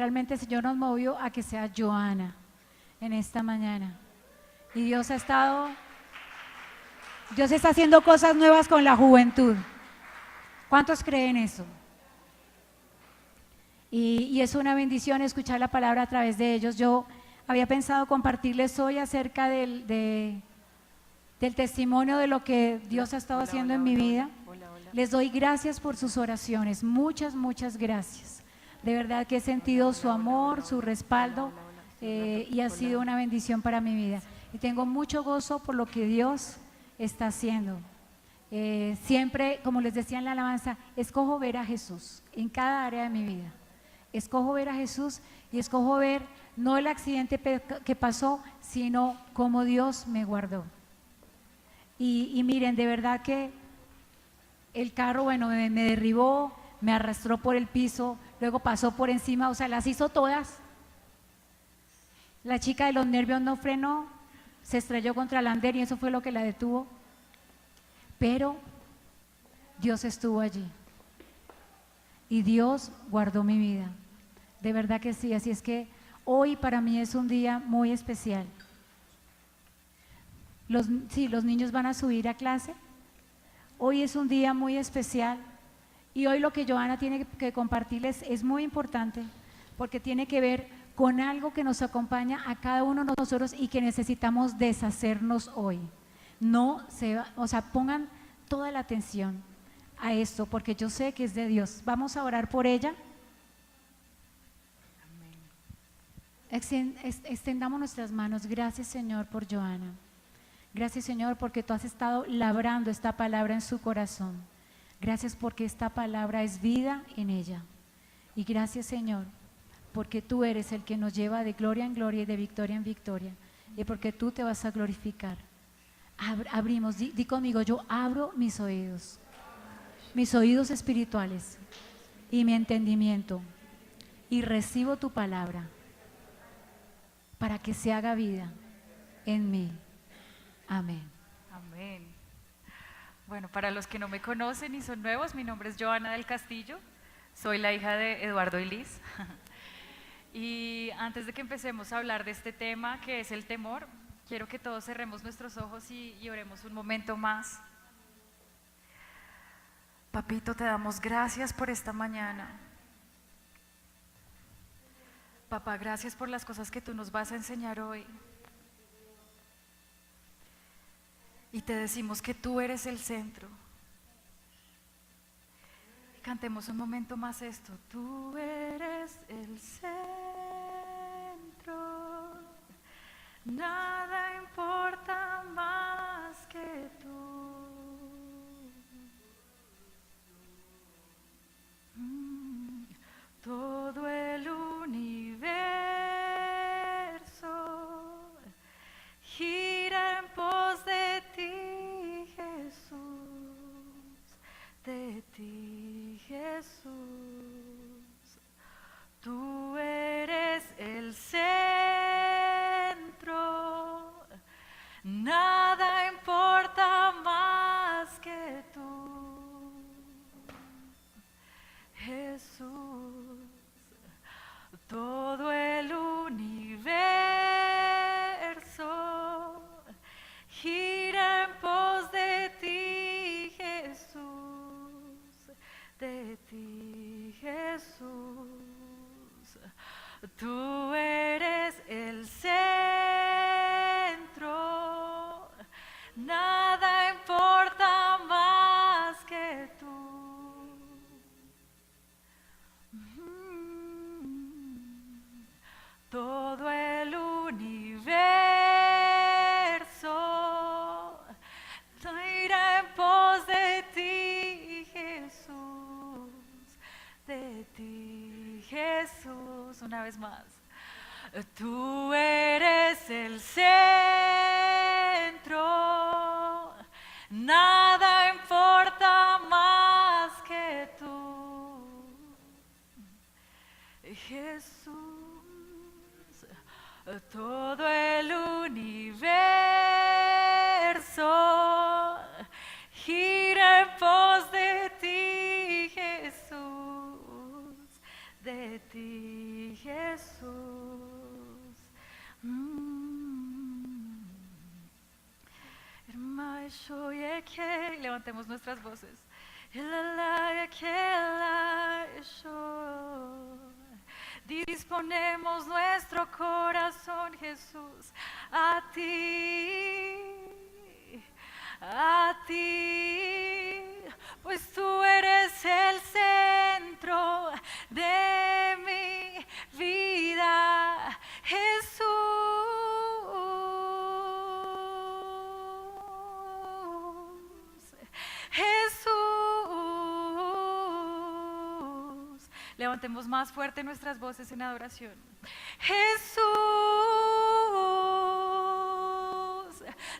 literalmente el Señor nos movió a que sea Joana en esta mañana. Y Dios está haciendo cosas nuevas con la juventud. ¿Cuántos creen eso? Y es una bendición escuchar la palabra a través de ellos. Yo había pensado compartirles hoy acerca del testimonio de lo que Dios ha estado haciendo en mi vida. Les doy gracias por sus oraciones, muchas, muchas gracias. De verdad que he sentido su amor, su respaldo y ha sido una bendición para mi vida. Y tengo mucho gozo por lo que Dios está haciendo. Siempre, como les decía en la alabanza, escojo ver a Jesús en cada área de mi vida. Escojo ver a Jesús y escojo ver no el accidente que pasó, sino cómo Dios me guardó. Y miren, de verdad que el carro, bueno, me derribó, me arrastró por el piso, luego pasó por encima, o sea, las hizo todas. La chica de los nervios no frenó, se estrelló contra el andén y eso fue lo que la detuvo. Pero Dios estuvo allí y Dios guardó mi vida. De verdad que sí, así es que hoy para mí es un día muy especial. Los niños van a subir a clase. Hoy es un día muy especial y hoy lo que Joana tiene que compartirles es muy importante porque tiene que ver con algo que nos acompaña a cada uno de nosotros y que necesitamos deshacernos hoy. Pongan toda la atención a esto porque yo sé que es de Dios. Vamos a orar por ella. Extendamos nuestras manos. Gracias, Señor, por Joana. Gracias, Señor, porque tú has estado labrando esta palabra en su corazón. Gracias porque esta palabra es vida en ella. Y gracias, Señor, porque tú eres el que nos lleva de gloria en gloria y de victoria en victoria. Y porque tú te vas a glorificar. Abrimos, di conmigo, yo abro mis oídos espirituales y mi entendimiento y recibo tu palabra para que se haga vida en mí. Amén. Amén. Bueno, para los que no me conocen y son nuevos, mi nombre es Joana del Castillo, soy la hija de Eduardo y Liz. Y antes de que empecemos a hablar de este tema que es el temor, quiero que todos cerremos nuestros ojos y oremos un momento más. Papito, te damos gracias por esta mañana. Papá, gracias por las cosas que tú nos vas a enseñar hoy. Y te decimos que tú eres el centro. Cantemos un momento más esto. Tú eres el centro. Nada importa más que tú. Todo el universo gira en pos de ti, Jesús, de ti, Jesús. Tú eres el centro, nada importa más que tú, Jesús. Todo el universo gira en pos de ti, Jesús, de ti, Jesús. Tú eres el centro, nada importa más que tú. Todo el universo irá en pos de ti, Jesús, de ti, Jesús. Una vez más. Tú eres el centro, nada importa más que tú, Jesús. Todo el universo gira en pos de ti, Jesús, de ti, Jesús. Jesús. Levantemos nuestras voces. Disponemos nuestro corazón, Jesús, a ti, pues tú eres el centro de mi vida, Jesús. Levantemos más fuerte nuestras voces en adoración. Jesús,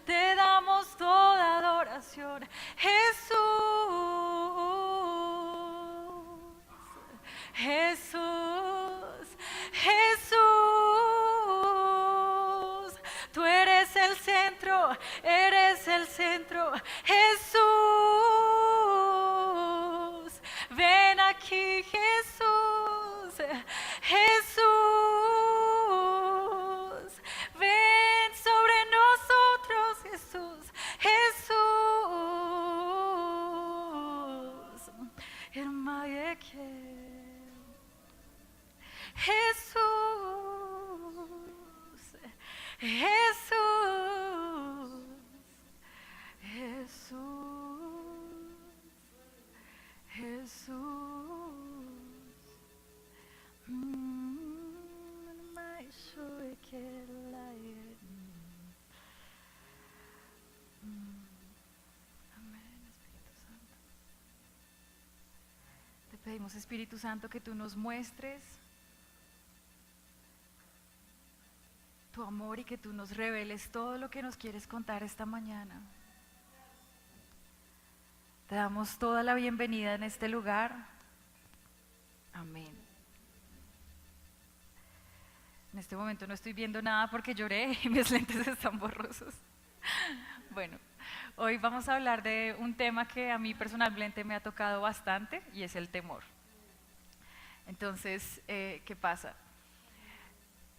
te damos toda adoración. Jesús, Jesús, Jesús, tú eres el centro, Jesús, ven aquí, Jesús, Jesús, ven sobre nosotros, Jesús, Jesús, Jesús, Jesús, Jesús, Jesús. Amén, Espíritu Santo. Te pedimos, Espíritu Santo, que tú nos muestres tu amor y que tú nos reveles todo lo que nos quieres contar esta mañana. Te damos toda la bienvenida en este lugar. Amén. En este momento no estoy viendo nada porque lloré y mis lentes están borrosos. Bueno, hoy vamos a hablar de un tema que a mí personalmente me ha tocado bastante y es el temor. Entonces, ¿qué pasa?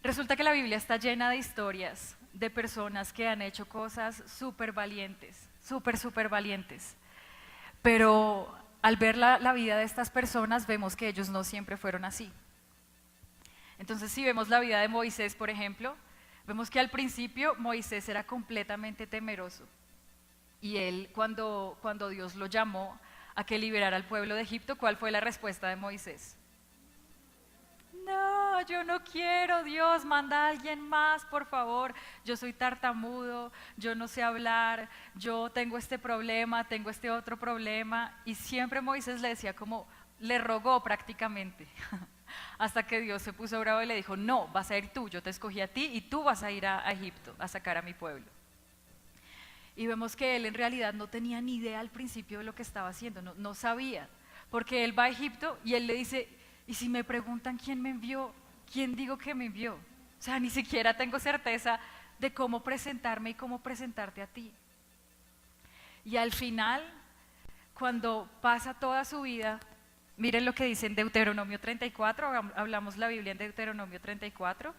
Resulta que la Biblia está llena de historias de personas que han hecho cosas súper valientes, súper valientes. Pero al ver la vida de estas personas vemos que ellos no siempre fueron así. Entonces, si vemos la vida de Moisés, por ejemplo, vemos que al principio Moisés era completamente temeroso. Y él, cuando Dios lo llamó a que liberara al pueblo de Egipto, ¿cuál fue la respuesta de Moisés? No, yo no quiero, Dios, manda a alguien más, por favor. Yo soy tartamudo, yo no sé hablar, yo tengo este problema, tengo este otro problema. Y siempre Moisés le decía como, le rogó prácticamente. Hasta que Dios se puso bravo y le dijo, no, vas a ir tú, yo te escogí a ti y tú vas a ir a Egipto a sacar a mi pueblo. Y vemos que él en realidad no tenía ni idea al principio de lo que estaba haciendo, no sabía, porque él va a Egipto y él le dice, y si me preguntan quién me envió, ¿quién digo que me envió? O sea, ni siquiera tengo certeza de cómo presentarme y cómo presentarte a ti. Y al final, cuando pasa toda su vida, miren lo que dice en Deuteronomio 34, hablamos la Biblia en Deuteronomio 34.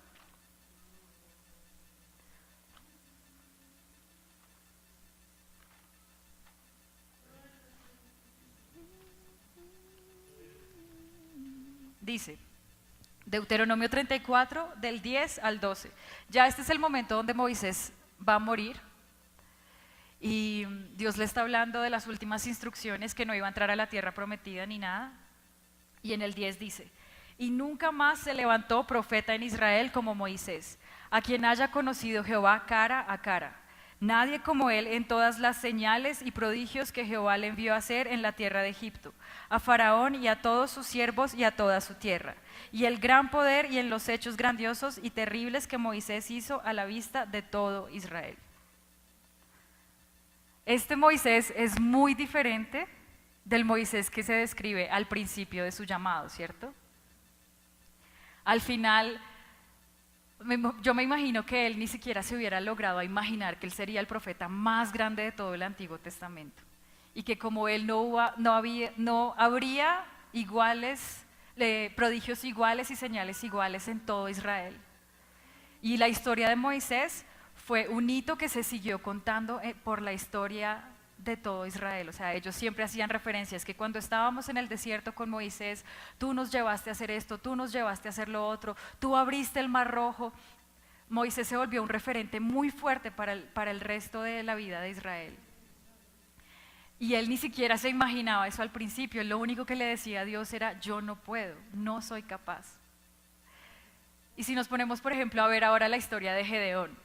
Dice, Deuteronomio 34, del 10 al 12. Ya este es el momento donde Moisés va a morir. Y Dios le está hablando de las últimas instrucciones, que no iba a entrar a la tierra prometida ni nada. Y en el 10 dice, y nunca más se levantó profeta en Israel como Moisés, a quien haya conocido Jehová cara a cara. Nadie como él en todas las señales y prodigios que Jehová le envió a hacer en la tierra de Egipto, a Faraón y a todos sus siervos y a toda su tierra. Y el gran poder y en los hechos grandiosos y terribles que Moisés hizo a la vista de todo Israel. Este Moisés es muy diferente del Moisés que se describe al principio de su llamado, ¿cierto? Al final, yo me imagino que él ni siquiera se hubiera logrado imaginar que él sería el profeta más grande de todo el Antiguo Testamento y que como él no habría iguales prodigios iguales y señales iguales en todo Israel. Y la historia de Moisés fue un hito que se siguió contando por la historia de todo Israel. O sea, ellos siempre hacían referencias que cuando estábamos en el desierto con Moisés, tú nos llevaste a hacer esto, tú nos llevaste a hacer lo otro, tú abriste el Mar Rojo. Moisés se volvió un referente muy fuerte para el resto de la vida de Israel. Y él ni siquiera se imaginaba eso al principio. Lo único que le decía a Dios era: yo no puedo, no soy capaz. Y si nos ponemos, por ejemplo, a ver ahora la historia de Gedeón.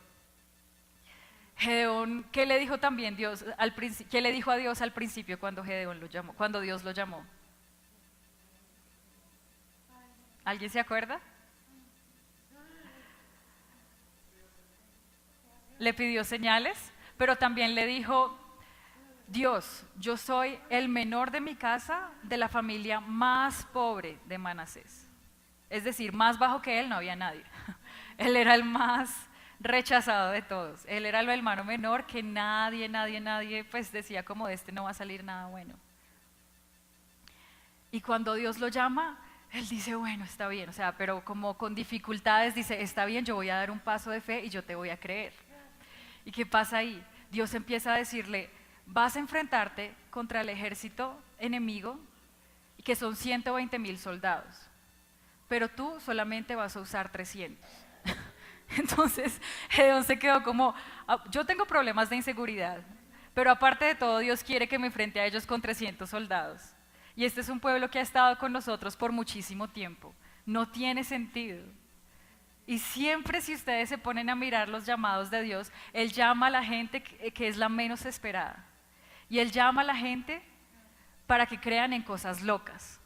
Gedeón, ¿qué le dijo también Dios qué le dijo a Dios al principio cuando Gedeón lo llamó, cuando Dios lo llamó? ¿Alguien se acuerda? Le pidió señales, pero también le dijo: Dios, yo soy el menor de mi casa, de la familia más pobre de Manasés. Es decir, más bajo que él no había nadie. Él era el más rechazado de todos. Él era el hermano menor que nadie pues decía como: de este no va a salir nada bueno. Y cuando Dios lo llama, él dice: bueno, está bien, o sea, pero como con dificultades dice: está bien, yo voy a dar un paso de fe y yo te voy a creer. ¿Y qué pasa ahí? Dios empieza a decirle: vas a enfrentarte contra el ejército enemigo, que son 120,000 soldados, pero tú solamente vas a usar 300. Entonces Gedeón se quedó como: yo tengo problemas de inseguridad, pero aparte de todo Dios quiere que me enfrente a ellos con 300 soldados. Y este es un pueblo que ha estado con nosotros por muchísimo tiempo. No tiene sentido. Y siempre, si ustedes se ponen a mirar los llamados de Dios, Él llama a la gente que es la menos esperada. Y Él llama a la gente para que crean en cosas locas.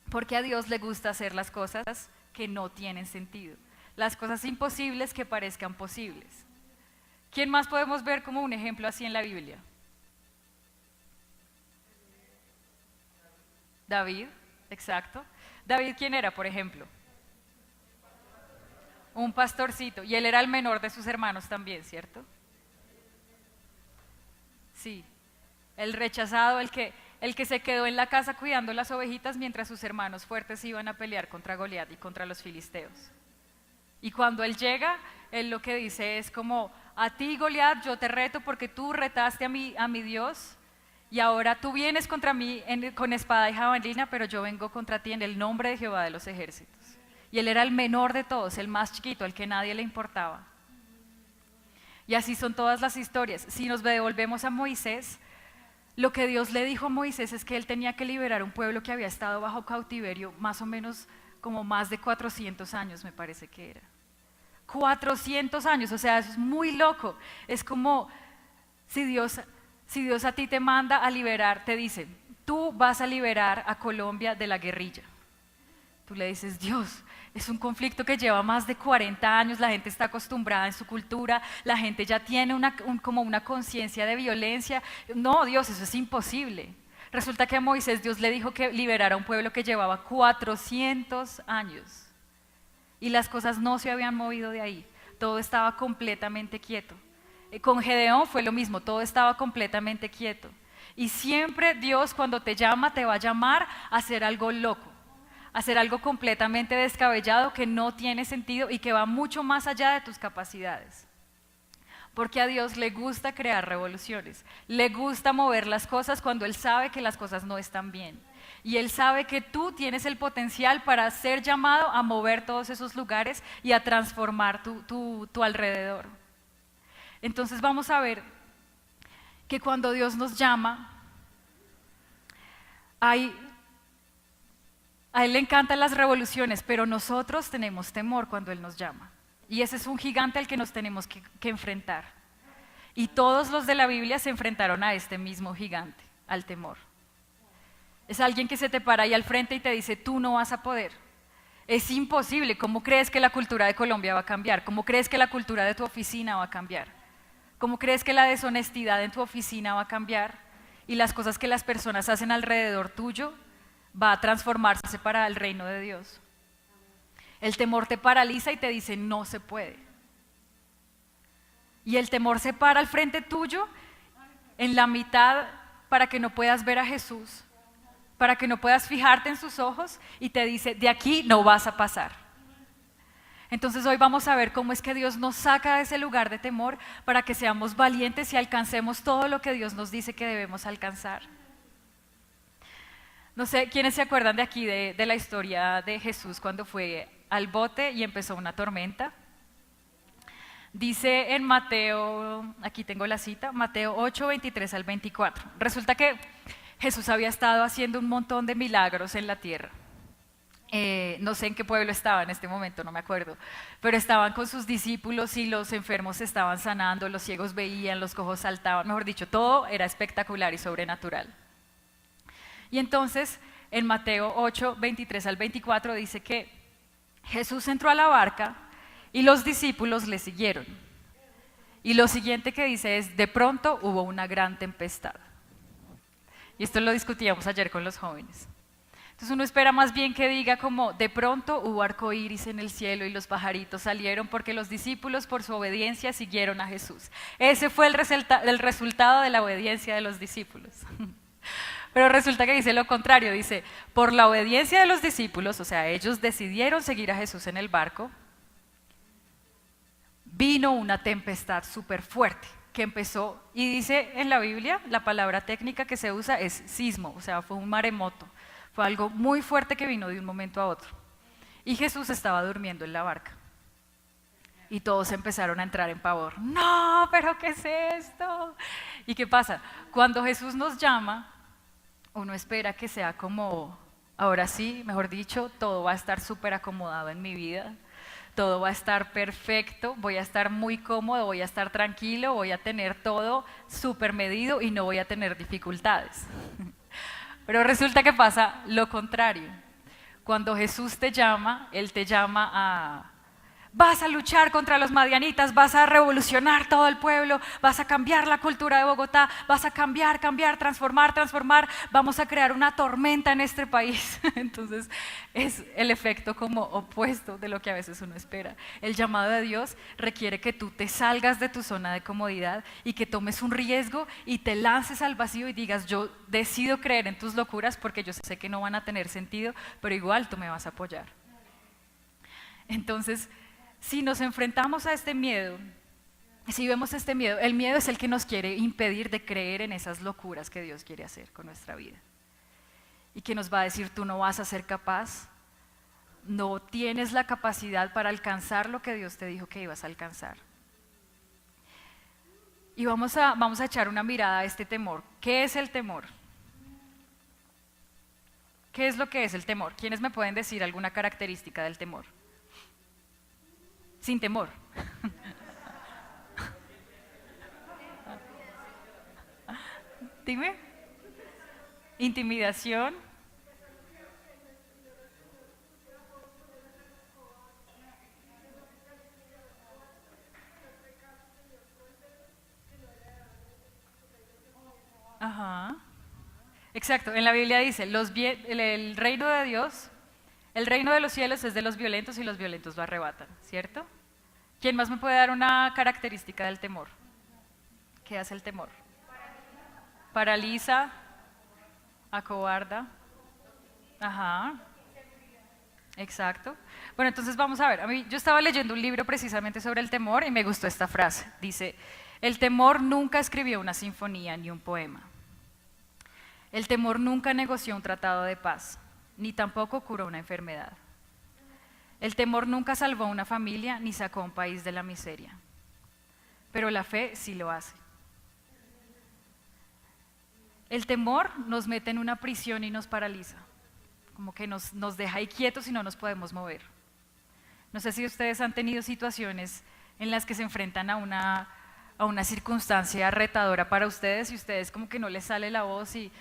Porque a Dios le gusta hacer las cosas que no tienen sentido. Las cosas imposibles que parezcan posibles. ¿Quién más podemos ver como un ejemplo así en la Biblia? David, exacto. David, ¿quién era, por ejemplo? Un pastorcito. Y él era el menor de sus hermanos también, ¿cierto? Sí. El rechazado, el que se quedó en la casa cuidando las ovejitas mientras sus hermanos fuertes iban a pelear contra Goliat y contra los filisteos. Y cuando él llega, él lo que dice es como: a ti, Goliat, yo te reto porque tú retaste a mi Dios, y ahora tú vienes contra mí con espada y jabalina, pero yo vengo contra ti en el nombre de Jehová de los ejércitos. Y él era el menor de todos, el más chiquito, el que nadie le importaba. Y así son todas las historias. Si nos devolvemos a Moisés, lo que Dios le dijo a Moisés es que él tenía que liberar un pueblo que había estado bajo cautiverio más o menos como más de 400 años, me parece que era. 400 años, o sea, eso es muy loco. Es como si Dios a ti te manda a liberar, te dice: tú vas a liberar a Colombia de la guerrilla. Tú le dices: Dios, es un conflicto que lleva más de 40 años, la gente está acostumbrada en su cultura, la gente ya tiene como una conciencia de violencia. No, Dios, eso es imposible. Resulta que a Moisés Dios le dijo que liberara a un pueblo que llevaba 400 años. Y las cosas no se habían movido de ahí, todo estaba completamente quieto. Con Gedeón fue lo mismo, todo estaba completamente quieto. Y siempre Dios, cuando te llama, te va a llamar a hacer algo loco, a hacer algo completamente descabellado que no tiene sentido y que va mucho más allá de tus capacidades. Porque a Dios le gusta crear revoluciones, le gusta mover las cosas cuando Él sabe que las cosas no están bien. Y Él sabe que tú tienes el potencial para ser llamado a mover todos esos lugares y a transformar tu alrededor. Entonces vamos a ver que cuando Dios nos llama, a Él le encantan las revoluciones, pero nosotros tenemos temor cuando Él nos llama. Y ese es un gigante al que nos tenemos que enfrentar. Y todos los de la Biblia se enfrentaron a este mismo gigante, al temor. Es alguien que se te para ahí al frente y te dice: tú no vas a poder. Es imposible. ¿Cómo crees que la cultura de Colombia va a cambiar? ¿Cómo crees que la cultura de tu oficina va a cambiar? ¿Cómo crees que la deshonestidad en tu oficina va a cambiar? Y las cosas que las personas hacen alrededor tuyo va a transformarse para el reino de Dios. El temor te paraliza y te dice: no se puede. Y el temor se para al frente tuyo en la mitad para que no puedas ver a Jesús, para que no puedas fijarte en sus ojos y te dice, de aquí no vas a pasar. Entonces hoy vamos a ver cómo es que Dios nos saca de ese lugar de temor para que seamos valientes y alcancemos todo lo que Dios nos dice que debemos alcanzar. No sé, ¿quiénes se acuerdan de aquí de la historia de Jesús cuando fue al bote y empezó una tormenta? Dice en Mateo, aquí tengo la cita, Mateo 8, 23 al 24. Resulta que Jesús había estado haciendo un montón de milagros en la tierra. No sé en qué pueblo estaba en este momento, no me acuerdo, pero estaban con sus discípulos y los enfermos se estaban sanando, los ciegos veían, los cojos saltaban, mejor dicho, todo era espectacular y sobrenatural. Y entonces en Mateo 8, 23 al 24 dice que Jesús entró a la barca y los discípulos le siguieron. Y lo siguiente que dice es, de pronto hubo una gran tempestad. Y esto lo discutíamos ayer con los jóvenes. Entonces uno espera más bien que diga como, de pronto hubo arcoíris en el cielo y los pajaritos salieron porque los discípulos por su obediencia siguieron a Jesús. Ese fue el resultado de la obediencia de los discípulos. Pero resulta que dice lo contrario, dice, por la obediencia de los discípulos, o sea, ellos decidieron seguir a Jesús en el barco, vino una tempestad súper fuerte que empezó, y dice en la Biblia, la palabra técnica que se usa es sismo, o sea, fue un maremoto, fue algo muy fuerte que vino de un momento a otro. Y Jesús estaba durmiendo en la barca. Y todos empezaron a entrar en pavor. No, pero ¿qué es esto? ¿Y qué pasa? Cuando Jesús nos llama, uno espera que sea como, ahora sí, mejor dicho, todo va a estar súper acomodado en mi vida, todo va a estar perfecto, voy a estar muy cómodo, voy a estar tranquilo, voy a tener todo súper medido y no voy a tener dificultades. Pero resulta que pasa lo contrario. Cuando Jesús te llama, Él te llama a... Vas a luchar contra los madianitas, vas a revolucionar todo el pueblo, vas a cambiar la cultura de Bogotá, vas a cambiar, transformar, vamos a crear una tormenta en este país. Entonces es el efecto como opuesto de lo que a veces uno espera. El llamado de Dios requiere que tú te salgas de tu zona de comodidad y que tomes un riesgo y te lances al vacío y digas, yo decido creer en tus locuras porque yo sé que no van a tener sentido, pero igual tú me vas a apoyar. Entonces, si nos enfrentamos a este miedo, si vemos este miedo, el miedo es el que nos quiere impedir de creer en esas locuras que Dios quiere hacer con nuestra vida. Y que nos va a decir, tú no vas a ser capaz, no tienes la capacidad para alcanzar lo que Dios te dijo que ibas a alcanzar. Y vamos a echar una mirada a este temor. ¿Qué es el temor? ¿Qué es lo que es el temor? ¿Quiénes me pueden decir alguna característica del temor? Sin temor. Dime. Intimidación. Ajá. Exacto, en la Biblia dice, el reino de Dios, el reino de los cielos es de los violentos y los violentos lo arrebatan, ¿cierto? ¿Quién más me puede dar una característica del temor? ¿Qué hace el temor? Paraliza, acobarda. Ajá. Exacto. Bueno, entonces vamos a ver. Yo estaba leyendo un libro precisamente sobre el temor y me gustó esta frase. Dice, el temor nunca escribió una sinfonía ni un poema. El temor nunca negoció un tratado de paz, ni tampoco curó una enfermedad. El temor nunca salvó a una familia, ni sacó a un país de la miseria. Pero la fe sí lo hace. El temor nos mete en una prisión y nos paraliza, como que nos deja ahí quietos y no nos podemos mover. No sé si ustedes han tenido situaciones en las que se enfrentan a una circunstancia retadora para ustedes y ustedes como que no les sale la voz y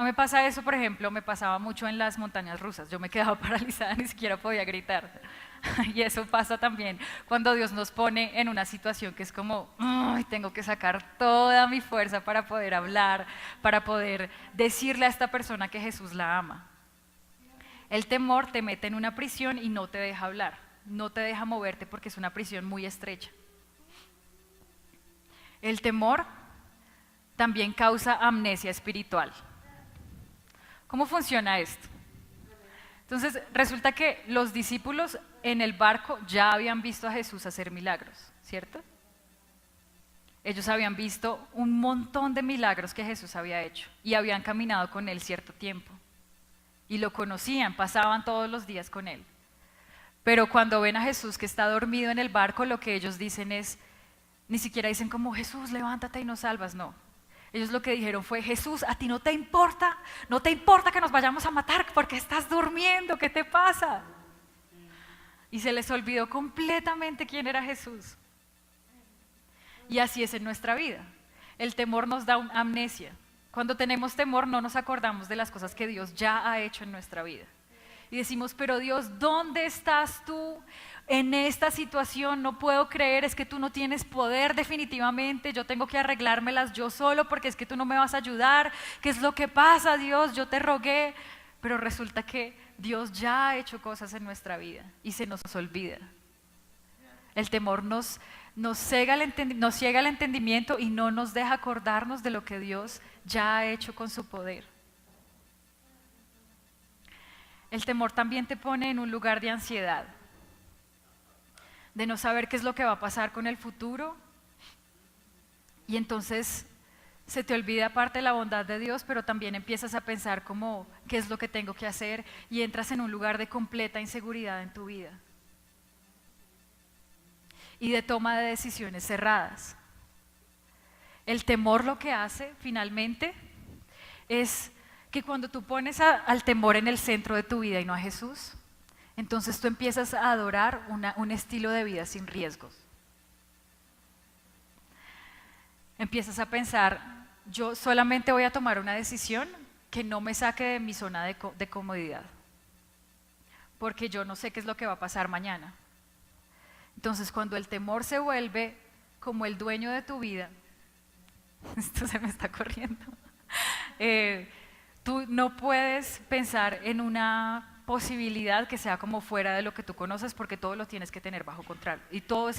me pasa eso, por ejemplo, me pasaba mucho en las montañas rusas, yo me quedaba paralizada, ni siquiera podía gritar. Y eso pasa también cuando Dios nos pone en una situación que es como, "Ay, tengo que sacar toda mi fuerza para poder hablar, para poder decirle a esta persona que Jesús la ama". El temor te mete en una prisión y no te deja hablar, no te deja moverte porque es una prisión muy estrecha. El temor también causa amnesia espiritual. ¿Cómo funciona esto? Entonces, resulta que los discípulos en el barco ya habían visto a Jesús hacer milagros, ¿cierto? Ellos habían visto un montón de milagros que Jesús había hecho y habían caminado con él cierto tiempo. Y lo conocían, pasaban todos los días con él. Pero cuando ven a Jesús que está dormido en el barco, lo que ellos dicen es, ni siquiera dicen como, Jesús, levántate y nos salvas, no. Ellos lo que dijeron fue, Jesús, ¿a ti no te importa que nos vayamos a matar porque estás durmiendo? ¿Qué te pasa? Y se les olvidó completamente quién era Jesús. Y así es en nuestra vida. El temor nos da amnesia. Cuando tenemos temor no nos acordamos de las cosas que Dios ya ha hecho en nuestra vida. Y decimos, pero Dios, ¿dónde estás tú en esta situación? No puedo creer, es que tú no tienes poder definitivamente, yo tengo que arreglármelas yo solo porque es que tú no me vas a ayudar. ¿Qué es lo que pasa, Dios? Yo te rogué. Pero resulta que Dios ya ha hecho cosas en nuestra vida y se nos olvida. El temor nos ciega el entendimiento y no nos deja acordarnos de lo que Dios ya ha hecho con su poder. El temor también te pone en un lugar de ansiedad, de no saber qué es lo que va a pasar con el futuro, y entonces se te olvida parte de la bondad de Dios, pero también empiezas a pensar como qué es lo que tengo que hacer y entras en un lugar de completa inseguridad en tu vida y de toma de decisiones cerradas. El temor lo que hace finalmente es que cuando tú pones al temor en el centro de tu vida y no a Jesús, entonces tú empiezas a adorar un estilo de vida sin riesgos. Empiezas a pensar, yo solamente voy a tomar una decisión que no me saque de mi zona de comodidad, porque yo no sé qué es lo que va a pasar mañana. Entonces, cuando el temor se vuelve como el dueño de tu vida, esto se me está corriendo, tú no puedes pensar en una posibilidad que sea como fuera de lo que tú conoces, porque todo lo tienes que tener bajo control y todo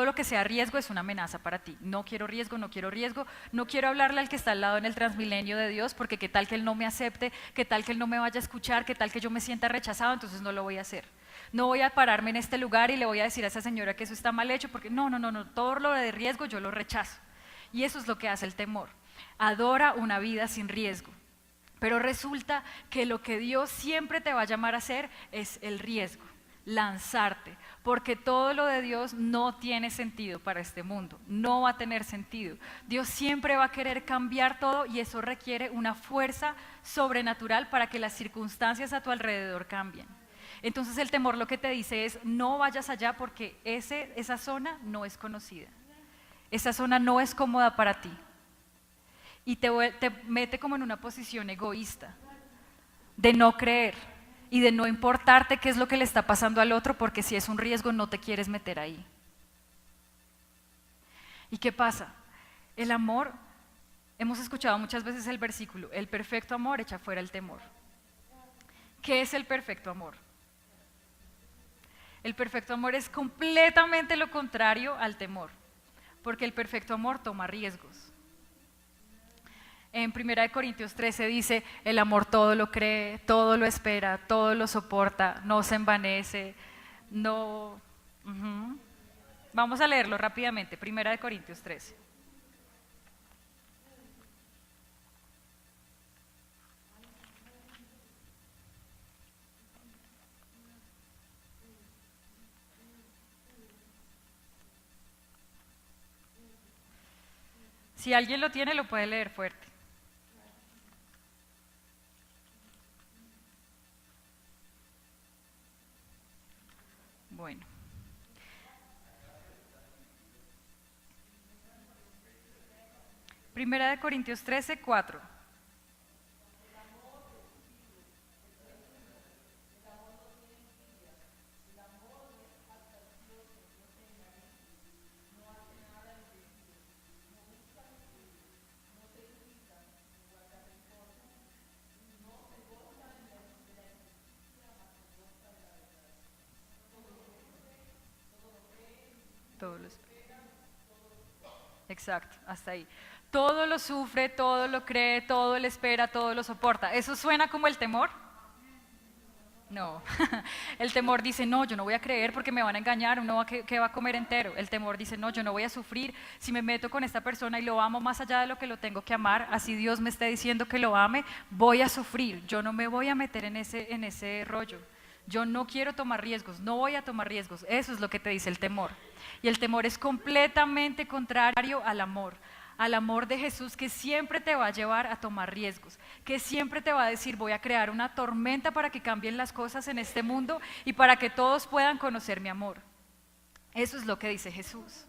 lo que sea riesgo es una amenaza para ti. No quiero riesgo, no quiero hablarle al que está al lado en el Transmilenio de Dios, porque qué tal que él no me acepte, qué tal que él no me vaya a escuchar, qué tal que yo me sienta rechazado, entonces no lo voy a hacer. No voy a pararme en este lugar y le voy a decir a esa señora que eso está mal hecho, porque no, todo lo de riesgo yo lo rechazo. Y eso es lo que hace el temor. Adora una vida sin riesgo. Pero resulta que lo que Dios siempre te va a llamar a hacer es el riesgo, lanzarte, porque todo lo de Dios no tiene sentido para este mundo, no va a tener sentido. Dios siempre va a querer cambiar todo y eso requiere una fuerza sobrenatural para que las circunstancias a tu alrededor cambien. Entonces el temor lo que te dice es, no vayas allá porque esa zona no es conocida, esa zona no es cómoda para ti. Y te mete como en una posición egoísta, de no creer y de no importarte qué es lo que le está pasando al otro, porque si es un riesgo no te quieres meter ahí. ¿Y qué pasa? El amor, hemos escuchado muchas veces el versículo, el perfecto amor echa fuera el temor. ¿Qué es el perfecto amor? El perfecto amor es completamente lo contrario al temor, porque el perfecto amor toma riesgos. En 1 Corintios 13 dice, el amor todo lo cree, todo lo espera, todo lo soporta, no se envanece, no... Vamos a leerlo rápidamente, 1 Corintios 13. Si alguien lo tiene, lo puede leer fuerte. Bueno. Primera de Corintios 13, 4. Todos los... exacto, hasta ahí. Todo lo sufre, todo lo cree, todo lo espera, todo lo soporta. ¿Eso suena como el temor? No, el temor dice, no, yo no voy a creer porque me van a engañar, ¿qué va a comer entero? El temor dice, no, yo no voy a sufrir si me meto con esta persona y lo amo más allá de lo que lo tengo que amar, así Dios me esté diciendo que lo ame, voy a sufrir, yo no me voy a meter en ese rollo, yo no quiero tomar riesgos, no voy a tomar riesgos, eso es lo que te dice el temor. Y el temor es completamente contrario al amor de Jesús, que siempre te va a llevar a tomar riesgos, que siempre te va a decir, voy a crear una tormenta para que cambien las cosas en este mundo y para que todos puedan conocer mi amor. Eso es lo que dice Jesús.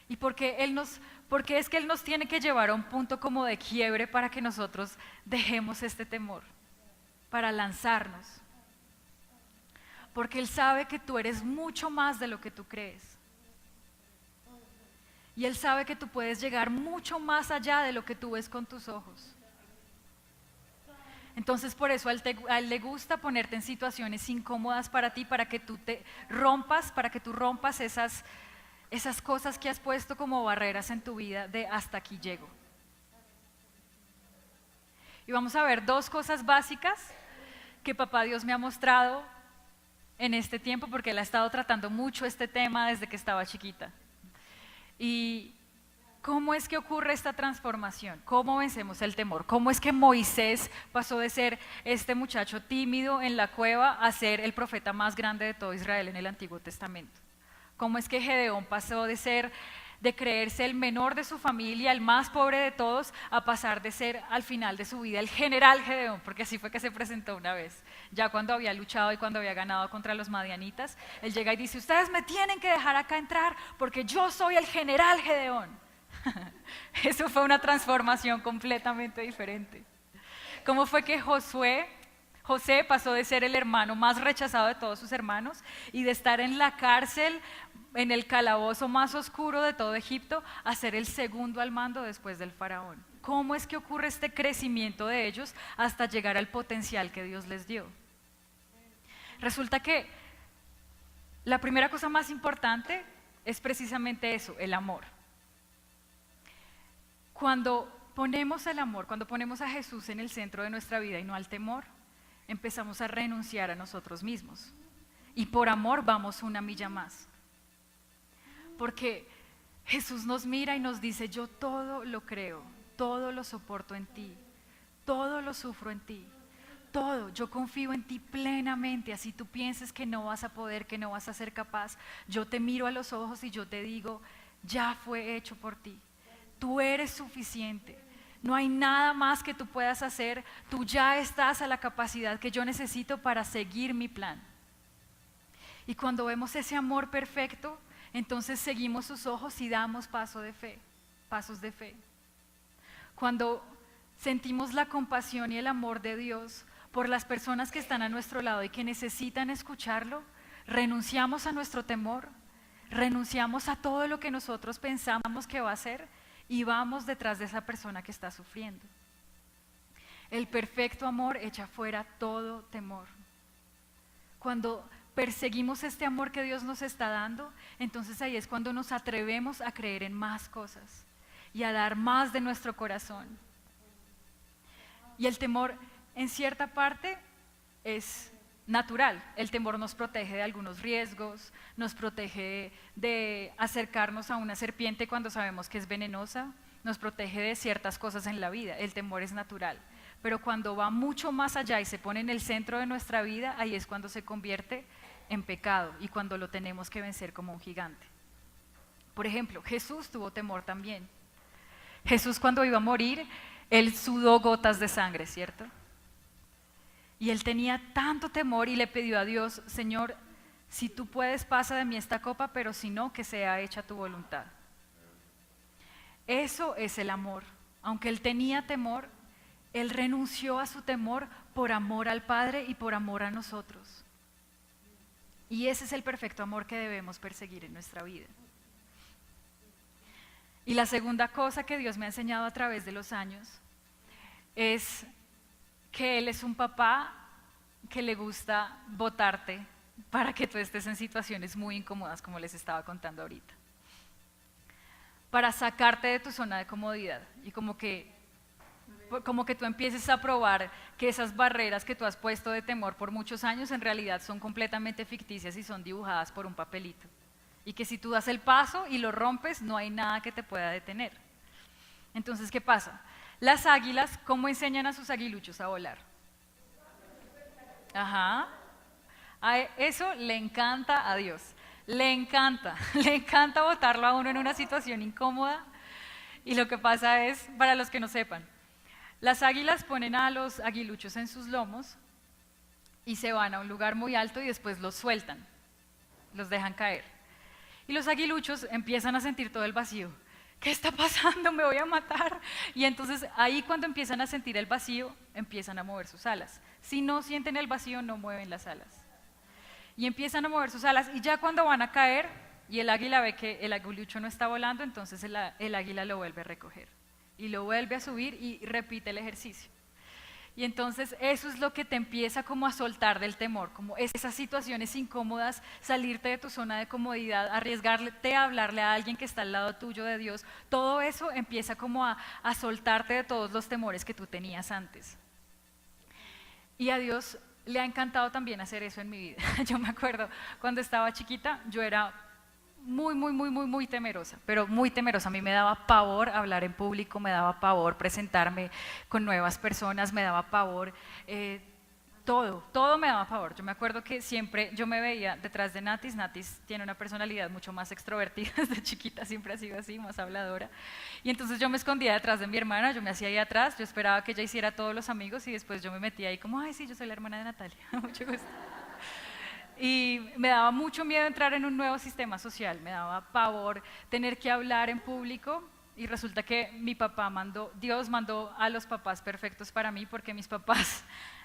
Y porque es que Él nos tiene que llevar a un punto como de quiebre para que nosotros dejemos este temor, para lanzarnos. Porque Él sabe que tú eres mucho más de lo que tú crees. Y Él sabe que tú puedes llegar mucho más allá de lo que tú ves con tus ojos. Entonces por eso a Él le gusta ponerte en situaciones incómodas para ti, para que tú rompas esas cosas que has puesto como barreras en tu vida de hasta aquí llego. Y vamos a ver 2 cosas básicas que Papá Dios me ha mostrado en este tiempo, porque Él ha estado tratando mucho este tema desde que estaba chiquita. ¿Y cómo es que ocurre esta transformación? ¿Cómo vencemos el temor? ¿Cómo es que Moisés pasó de ser este muchacho tímido en la cueva a ser el profeta más grande de todo Israel en el Antiguo Testamento? ¿Cómo es que Gedeón pasó de creerse el menor de su familia, el más pobre de todos, a pasar de ser al final de su vida el general Gedeón? Porque así fue que se presentó una vez, ya cuando había luchado y cuando había ganado contra los madianitas. Él llega y dice, ustedes me tienen que dejar acá entrar porque yo soy el general Gedeón. Eso fue una transformación completamente diferente. ¿Cómo fue que José pasó de ser el hermano más rechazado de todos sus hermanos y de estar en la cárcel, en el calabozo más oscuro de todo Egipto, a ser el segundo al mando después del faraón? ¿Cómo es que ocurre este crecimiento de ellos hasta llegar al potencial que Dios les dio? Resulta que la primera cosa más importante es precisamente eso, el amor. Cuando ponemos el amor, cuando ponemos a Jesús en el centro de nuestra vida y no al temor, empezamos a renunciar a nosotros mismos. Y por amor vamos una milla más. Porque Jesús nos mira y nos dice, yo todo lo creo, todo lo soporto en ti, todo lo sufro en ti, todo, yo confío en ti plenamente, así tú pienses que no vas a poder, que no vas a ser capaz, yo te miro a los ojos y yo te digo, ya fue hecho por ti, tú eres suficiente, no hay nada más que tú puedas hacer, tú ya estás a la capacidad que yo necesito para seguir mi plan. Y cuando vemos ese amor perfecto, entonces seguimos sus ojos y damos pasos de fe. Cuando sentimos la compasión y el amor de Dios por las personas que están a nuestro lado y que necesitan escucharlo, renunciamos a nuestro temor, renunciamos a todo lo que nosotros pensamos que va a ser y vamos detrás de esa persona que está sufriendo. El perfecto amor echa fuera todo temor. Cuando perseguimos este amor que Dios nos está dando, entonces ahí es cuando nos atrevemos a creer en más cosas y a dar más de nuestro corazón. Y el temor, en cierta parte, es natural. El temor nos protege de algunos riesgos, nos protege de acercarnos a una serpiente cuando sabemos que es venenosa, nos protege de ciertas cosas en la vida. El temor es natural. Pero cuando va mucho más allá y se pone en el centro de nuestra vida, ahí es cuando se convierte en pecado y cuando lo tenemos que vencer como un gigante. Por ejemplo, Jesús tuvo temor también. Jesús, cuando iba a morir, Él sudó gotas de sangre, ¿cierto? Y Él tenía tanto temor y le pidió a Dios, Señor, si tú puedes, pasa de mí esta copa, pero si no, que sea hecha tu voluntad. Eso es el amor. Aunque Él tenía temor, Él renunció a su temor por amor al Padre y por amor a nosotros. Y ese es el perfecto amor que debemos perseguir en nuestra vida. Y la segunda cosa que Dios me ha enseñado a través de los años es que Él es un papá que le gusta botarte para que tú estés en situaciones muy incómodas, como les estaba contando ahorita. para sacarte de tu zona de comodidad y como que tú empieces a probar que esas barreras que tú has puesto de temor por muchos años en realidad son completamente ficticias y son dibujadas por un papelito. Y que si tú das el paso y lo rompes, no hay nada que te pueda detener. Entonces, ¿qué pasa? Las águilas, ¿cómo enseñan a sus aguiluchos a volar? Ajá. A eso le encanta a Dios. Le encanta botarlo a uno en una situación incómoda. Y lo que pasa es, para los que no sepan, las águilas ponen a los aguiluchos en sus lomos y se van a un lugar muy alto y después los sueltan, los dejan caer. Y los aguiluchos empiezan a sentir todo el vacío. ¿Qué está pasando? Me voy a matar. Y entonces ahí cuando empiezan a sentir el vacío, empiezan a mover sus alas. Si no sienten el vacío, no mueven las alas. Y empiezan a mover sus alas y ya cuando van a caer y el águila ve que el aguilucho no está volando, entonces el águila lo vuelve a recoger y lo vuelve a subir y repite el ejercicio. Y entonces eso es lo que te empieza como a soltar del temor, como esas situaciones incómodas, salirte de tu zona de comodidad, arriesgarte a hablarle a alguien que está al lado tuyo de Dios. Todo eso empieza como a soltarte de todos los temores que tú tenías antes. Y a Dios le ha encantado también hacer eso en mi vida. Yo me acuerdo cuando estaba chiquita, yo era muy temerosa, pero muy temerosa. A mí me daba pavor hablar en público, me daba pavor presentarme con nuevas personas, me daba pavor, todo me daba pavor. Yo me acuerdo que siempre yo me veía detrás de Natis. Natis tiene una personalidad mucho más extrovertida, desde chiquita siempre ha sido así, más habladora. Y entonces yo me escondía detrás de mi hermana, yo me hacía ahí atrás, yo esperaba que ella hiciera todos los amigos y después yo me metía ahí como, ay sí, yo soy la hermana de Natalia, mucho gusto. Y me daba mucho miedo entrar en un nuevo sistema social, me daba pavor tener que hablar en público y resulta que Dios mandó a los papás perfectos para mí porque mis papás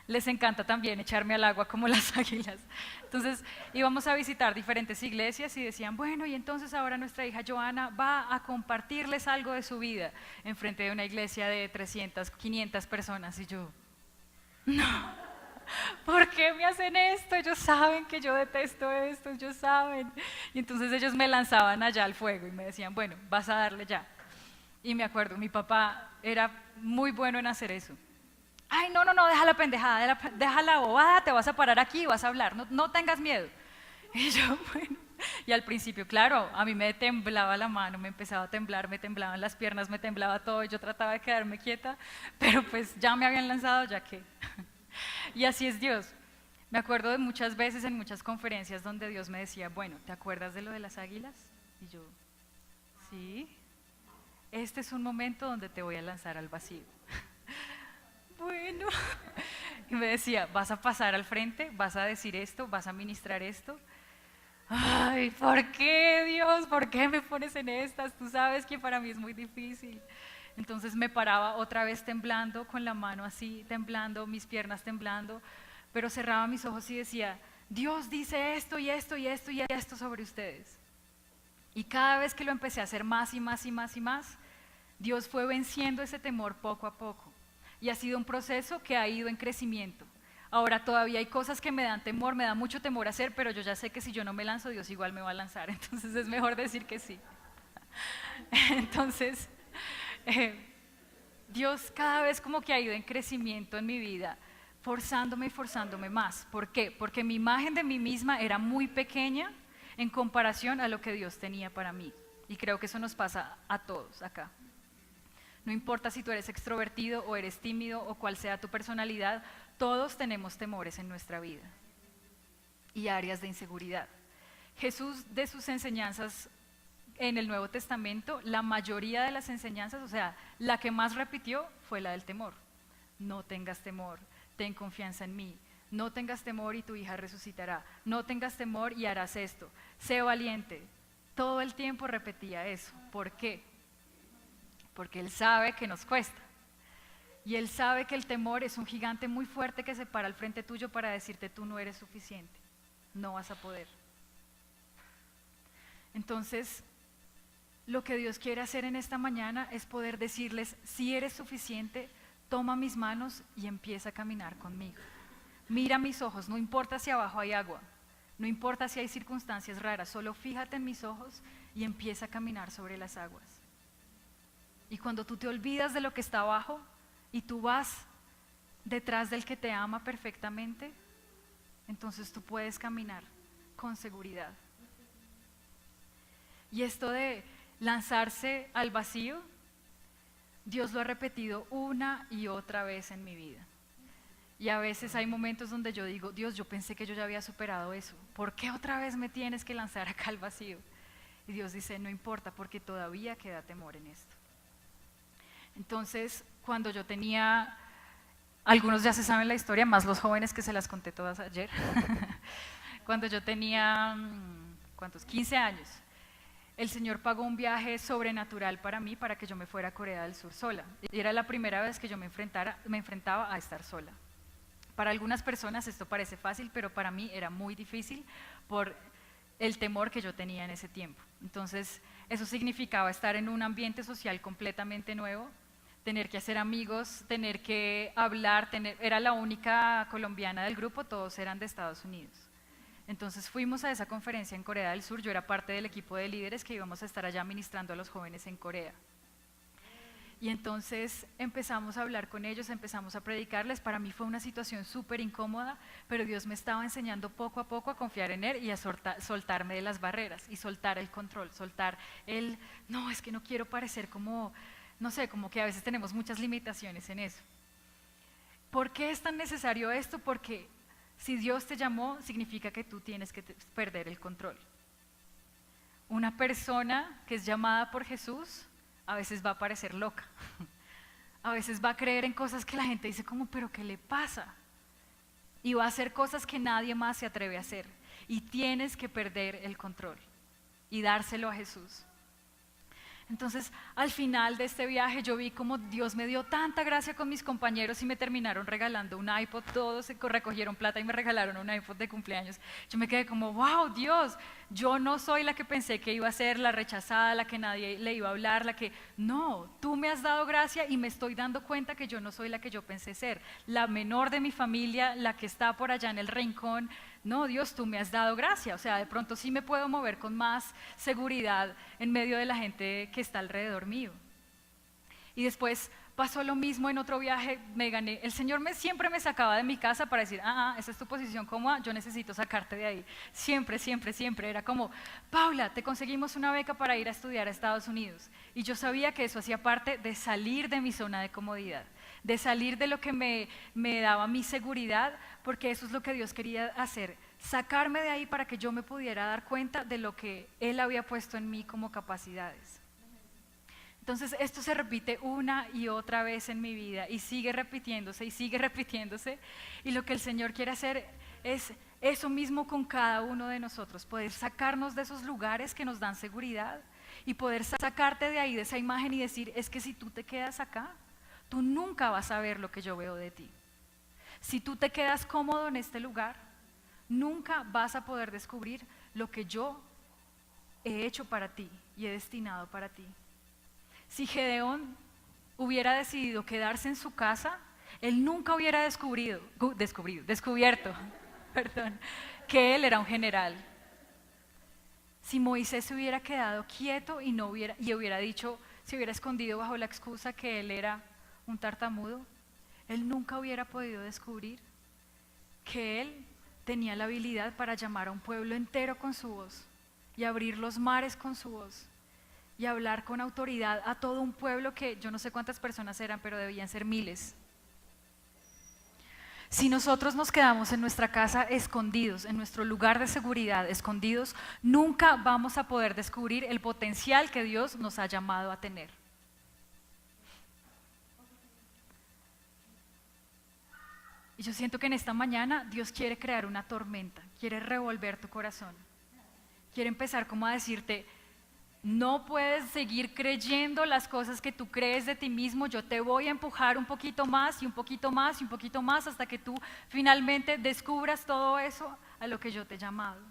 les encanta también echarme al agua como las águilas. Entonces íbamos a visitar diferentes iglesias y decían, bueno, y entonces ahora nuestra hija Joana va a compartirles algo de su vida en frente de una iglesia de 300, 500 personas y yo, no. ¿Por qué me hacen esto? Ellos saben que yo detesto esto, ellos saben. Y entonces ellos me lanzaban allá al fuego y me decían, bueno, vas a darle ya. Y me acuerdo, mi papá era muy bueno en hacer eso. Ay, no, deja la pendejada, deja la bobada, te vas a parar aquí y vas a hablar, no tengas miedo. Y yo, bueno, y al principio, claro, a mí me temblaba la mano, me empezaba a temblar, me temblaban las piernas, me temblaba todo y yo trataba de quedarme quieta, pero pues ya me habían lanzado, ya que... Y así es Dios. Me acuerdo de muchas veces en muchas conferencias donde Dios me decía, bueno, ¿te acuerdas de lo de las águilas? Y yo, sí, este es un momento donde te voy a lanzar al vacío. Bueno, y me decía, vas a pasar al frente, vas a decir esto, vas a ministrar esto. Ay, ¿por qué, Dios? ¿Por qué me pones en estas? Tú sabes que para mí es muy difícil. Entonces me paraba otra vez temblando, con la mano así, temblando, mis piernas temblando, pero cerraba mis ojos y decía, Dios dice esto y esto y esto y esto sobre ustedes. Y cada vez que lo empecé a hacer más y más y más y más, Dios fue venciendo ese temor poco a poco. Y ha sido un proceso que ha ido en crecimiento. Ahora todavía hay cosas que me dan temor, me da mucho temor hacer, pero yo ya sé que si yo no me lanzo, Dios igual me va a lanzar. Entonces es mejor decir que sí. Entonces... Dios cada vez como que ha ido en crecimiento en mi vida, forzándome y forzándome más. ¿Por qué? Porque mi imagen de mí misma era muy pequeña en comparación a lo que Dios tenía para mí. Y creo que eso nos pasa a todos acá. No importa si tú eres extrovertido o eres tímido o cuál sea tu personalidad, todos tenemos temores en nuestra vida y áreas de inseguridad. Jesús, de sus enseñanzas en el Nuevo Testamento, la mayoría de las enseñanzas, o sea, la que más repitió fue la del temor. No tengas temor, ten confianza en mí. No tengas temor y tu hija resucitará. No tengas temor y harás esto. Sé valiente. Todo el tiempo repetía eso. ¿Por qué? Porque Él sabe que nos cuesta. Y Él sabe que el temor es un gigante muy fuerte que se para al frente tuyo para decirte tú no eres suficiente. No vas a poder. Entonces, lo que Dios quiere hacer en esta mañana es poder decirles, si eres suficiente, toma mis manos y empieza a caminar conmigo. Mira mis ojos, no importa si abajo hay agua, no importa si hay circunstancias raras, solo fíjate en mis ojos y empieza a caminar sobre las aguas. Y cuando tú te olvidas de lo que está abajo y tú vas detrás del que te ama perfectamente, entonces tú puedes caminar con seguridad. Y esto de lanzarse al vacío, Dios lo ha repetido una y otra vez en mi vida. Y a veces hay momentos donde yo digo, Dios, yo pensé que yo ya había superado eso. ¿Por qué otra vez me tienes que lanzar acá al vacío? Y Dios dice, no importa, porque todavía queda temor en esto. Entonces, cuando yo tenía, algunos ya se saben la historia, más los jóvenes que se las conté todas ayer. Cuando yo tenía, ¿cuántos? 15 años. El Señor pagó un viaje sobrenatural para mí, para que yo me fuera a Corea del Sur sola. Y era la primera vez que yo me enfrentaba a estar sola. Para algunas personas esto parece fácil, pero para mí era muy difícil por el temor que yo tenía en ese tiempo. Entonces, eso significaba estar en un ambiente social completamente nuevo, tener que hacer amigos, tener que hablar, era la única colombiana del grupo, todos eran de Estados Unidos. Entonces fuimos a esa conferencia en Corea del Sur, yo era parte del equipo de líderes que íbamos a estar allá ministrando a los jóvenes en Corea. Y entonces empezamos a hablar con ellos, empezamos a predicarles. Para mí fue una situación súper incómoda, pero Dios me estaba enseñando poco a poco a confiar en Él y a soltarme de las barreras y soltar el control, soltar el, no, es que no quiero parecer como, no sé, como que a veces tenemos muchas limitaciones en eso. ¿Por qué es tan necesario esto? Porque si Dios te llamó, significa que tú tienes que perder el control. Una persona que es llamada por Jesús a veces va a parecer loca, a veces va a creer en cosas que la gente dice como, pero ¿qué le pasa? Y va a hacer cosas que nadie más se atreve a hacer. Y tienes que perder el control y dárselo a Jesús. Entonces, al final de este viaje yo vi como Dios me dio tanta gracia con mis compañeros y me terminaron regalando un iPod, todos se recogieron plata y me regalaron un iPod de cumpleaños. Yo me quedé como, wow, Dios, yo no soy la que pensé que iba a ser, la rechazada, la que nadie le iba a hablar, la que, no, tú me has dado gracia y me estoy dando cuenta que yo no soy la que yo pensé ser, la menor de mi familia, la que está por allá en el rincón. No, Dios, tú me has dado gracia, o sea, de pronto sí me puedo mover con más seguridad en medio de la gente que está alrededor mío. Y después pasó lo mismo en otro viaje, me gané, el Señor siempre me sacaba de mi casa para decir, esa es tu posición cómoda, yo necesito sacarte de ahí. Siempre, siempre, siempre, era como, Paula, te conseguimos una beca para ir a estudiar a Estados Unidos. Y yo sabía que eso hacía parte de salir de mi zona de comodidad, de salir de lo que me daba mi seguridad, porque eso es lo que Dios quería hacer, sacarme de ahí para que yo me pudiera dar cuenta de lo que Él había puesto en mí como capacidades. Entonces esto se repite una y otra vez en mi vida y sigue repitiéndose y lo que el Señor quiere hacer es eso mismo con cada uno de nosotros, poder sacarnos de esos lugares que nos dan seguridad y poder sacarte de ahí, de esa imagen y decir, es que si tú te quedas acá, tú nunca vas a ver lo que yo veo de ti. Si tú te quedas cómodo en este lugar, nunca vas a poder descubrir lo que yo he hecho para ti y he destinado para ti. Si Gedeón hubiera decidido quedarse en su casa, él nunca hubiera descubierto que él era un general. Si Moisés se hubiera quedado quieto y hubiera dicho, se hubiera escondido bajo la excusa que él era un tartamudo, él nunca hubiera podido descubrir que él tenía la habilidad para llamar a un pueblo entero con su voz y abrir los mares con su voz y hablar con autoridad a todo un pueblo que yo no sé cuántas personas eran, pero debían ser miles. Si nosotros nos quedamos en nuestra casa escondidos, en nuestro lugar de seguridad escondidos, nunca vamos a poder descubrir el potencial que Dios nos ha llamado a tener. Y yo siento que en esta mañana Dios quiere crear una tormenta, quiere revolver tu corazón, quiere empezar como a decirte, no puedes seguir creyendo las cosas que tú crees de ti mismo, yo te voy a empujar un poquito más y un poquito más y un poquito más hasta que tú finalmente descubras todo eso a lo que yo te he llamado.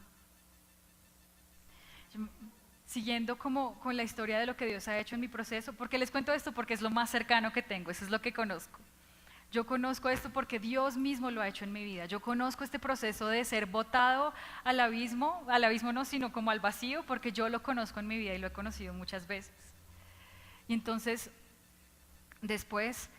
Siguiendo como con la historia de lo que Dios ha hecho en mi proceso, porque les cuento esto porque es lo más cercano que tengo, eso es lo que conozco. Yo conozco esto porque Dios mismo lo ha hecho en mi vida. Yo conozco este proceso de ser botado al abismo no, sino como al vacío, porque yo lo conozco en mi vida y lo he conocido muchas veces. Y entonces, Después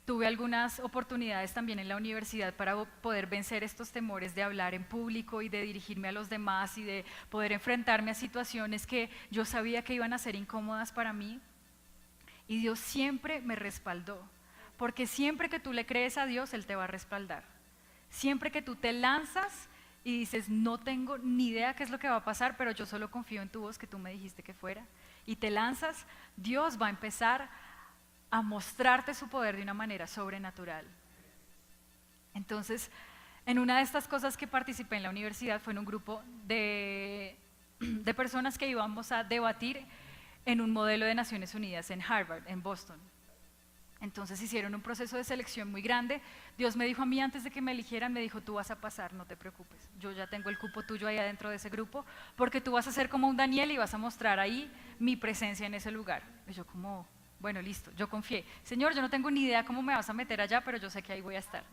tuve algunas oportunidades también en la universidad para poder vencer estos temores de hablar en público y de dirigirme a los demás y de poder enfrentarme a situaciones que yo sabía que iban a ser incómodas para mí. Y Dios siempre me respaldó, porque siempre que tú le crees a Dios, Él te va a respaldar. Siempre que tú te lanzas y dices, no tengo ni idea qué es lo que va a pasar, pero yo solo confío en tu voz que tú me dijiste que fuera, y te lanzas, Dios va a empezar a mostrarte su poder de una manera sobrenatural. Entonces, en una de estas cosas que participé en la universidad fue en un grupo de personas que íbamos a debatir en un modelo de Naciones Unidas en Harvard, en Boston. Entonces hicieron un proceso de selección muy grande. Dios me dijo a mí antes de que me eligieran, me dijo, tú vas a pasar, no te preocupes. Yo ya tengo el cupo tuyo ahí adentro de ese grupo, porque tú vas a ser como un Daniel y vas a mostrar ahí mi presencia en ese lugar. Y yo como, bueno, listo, yo confié. Señor, yo no tengo ni idea cómo me vas a meter allá, pero yo sé que ahí voy a estar.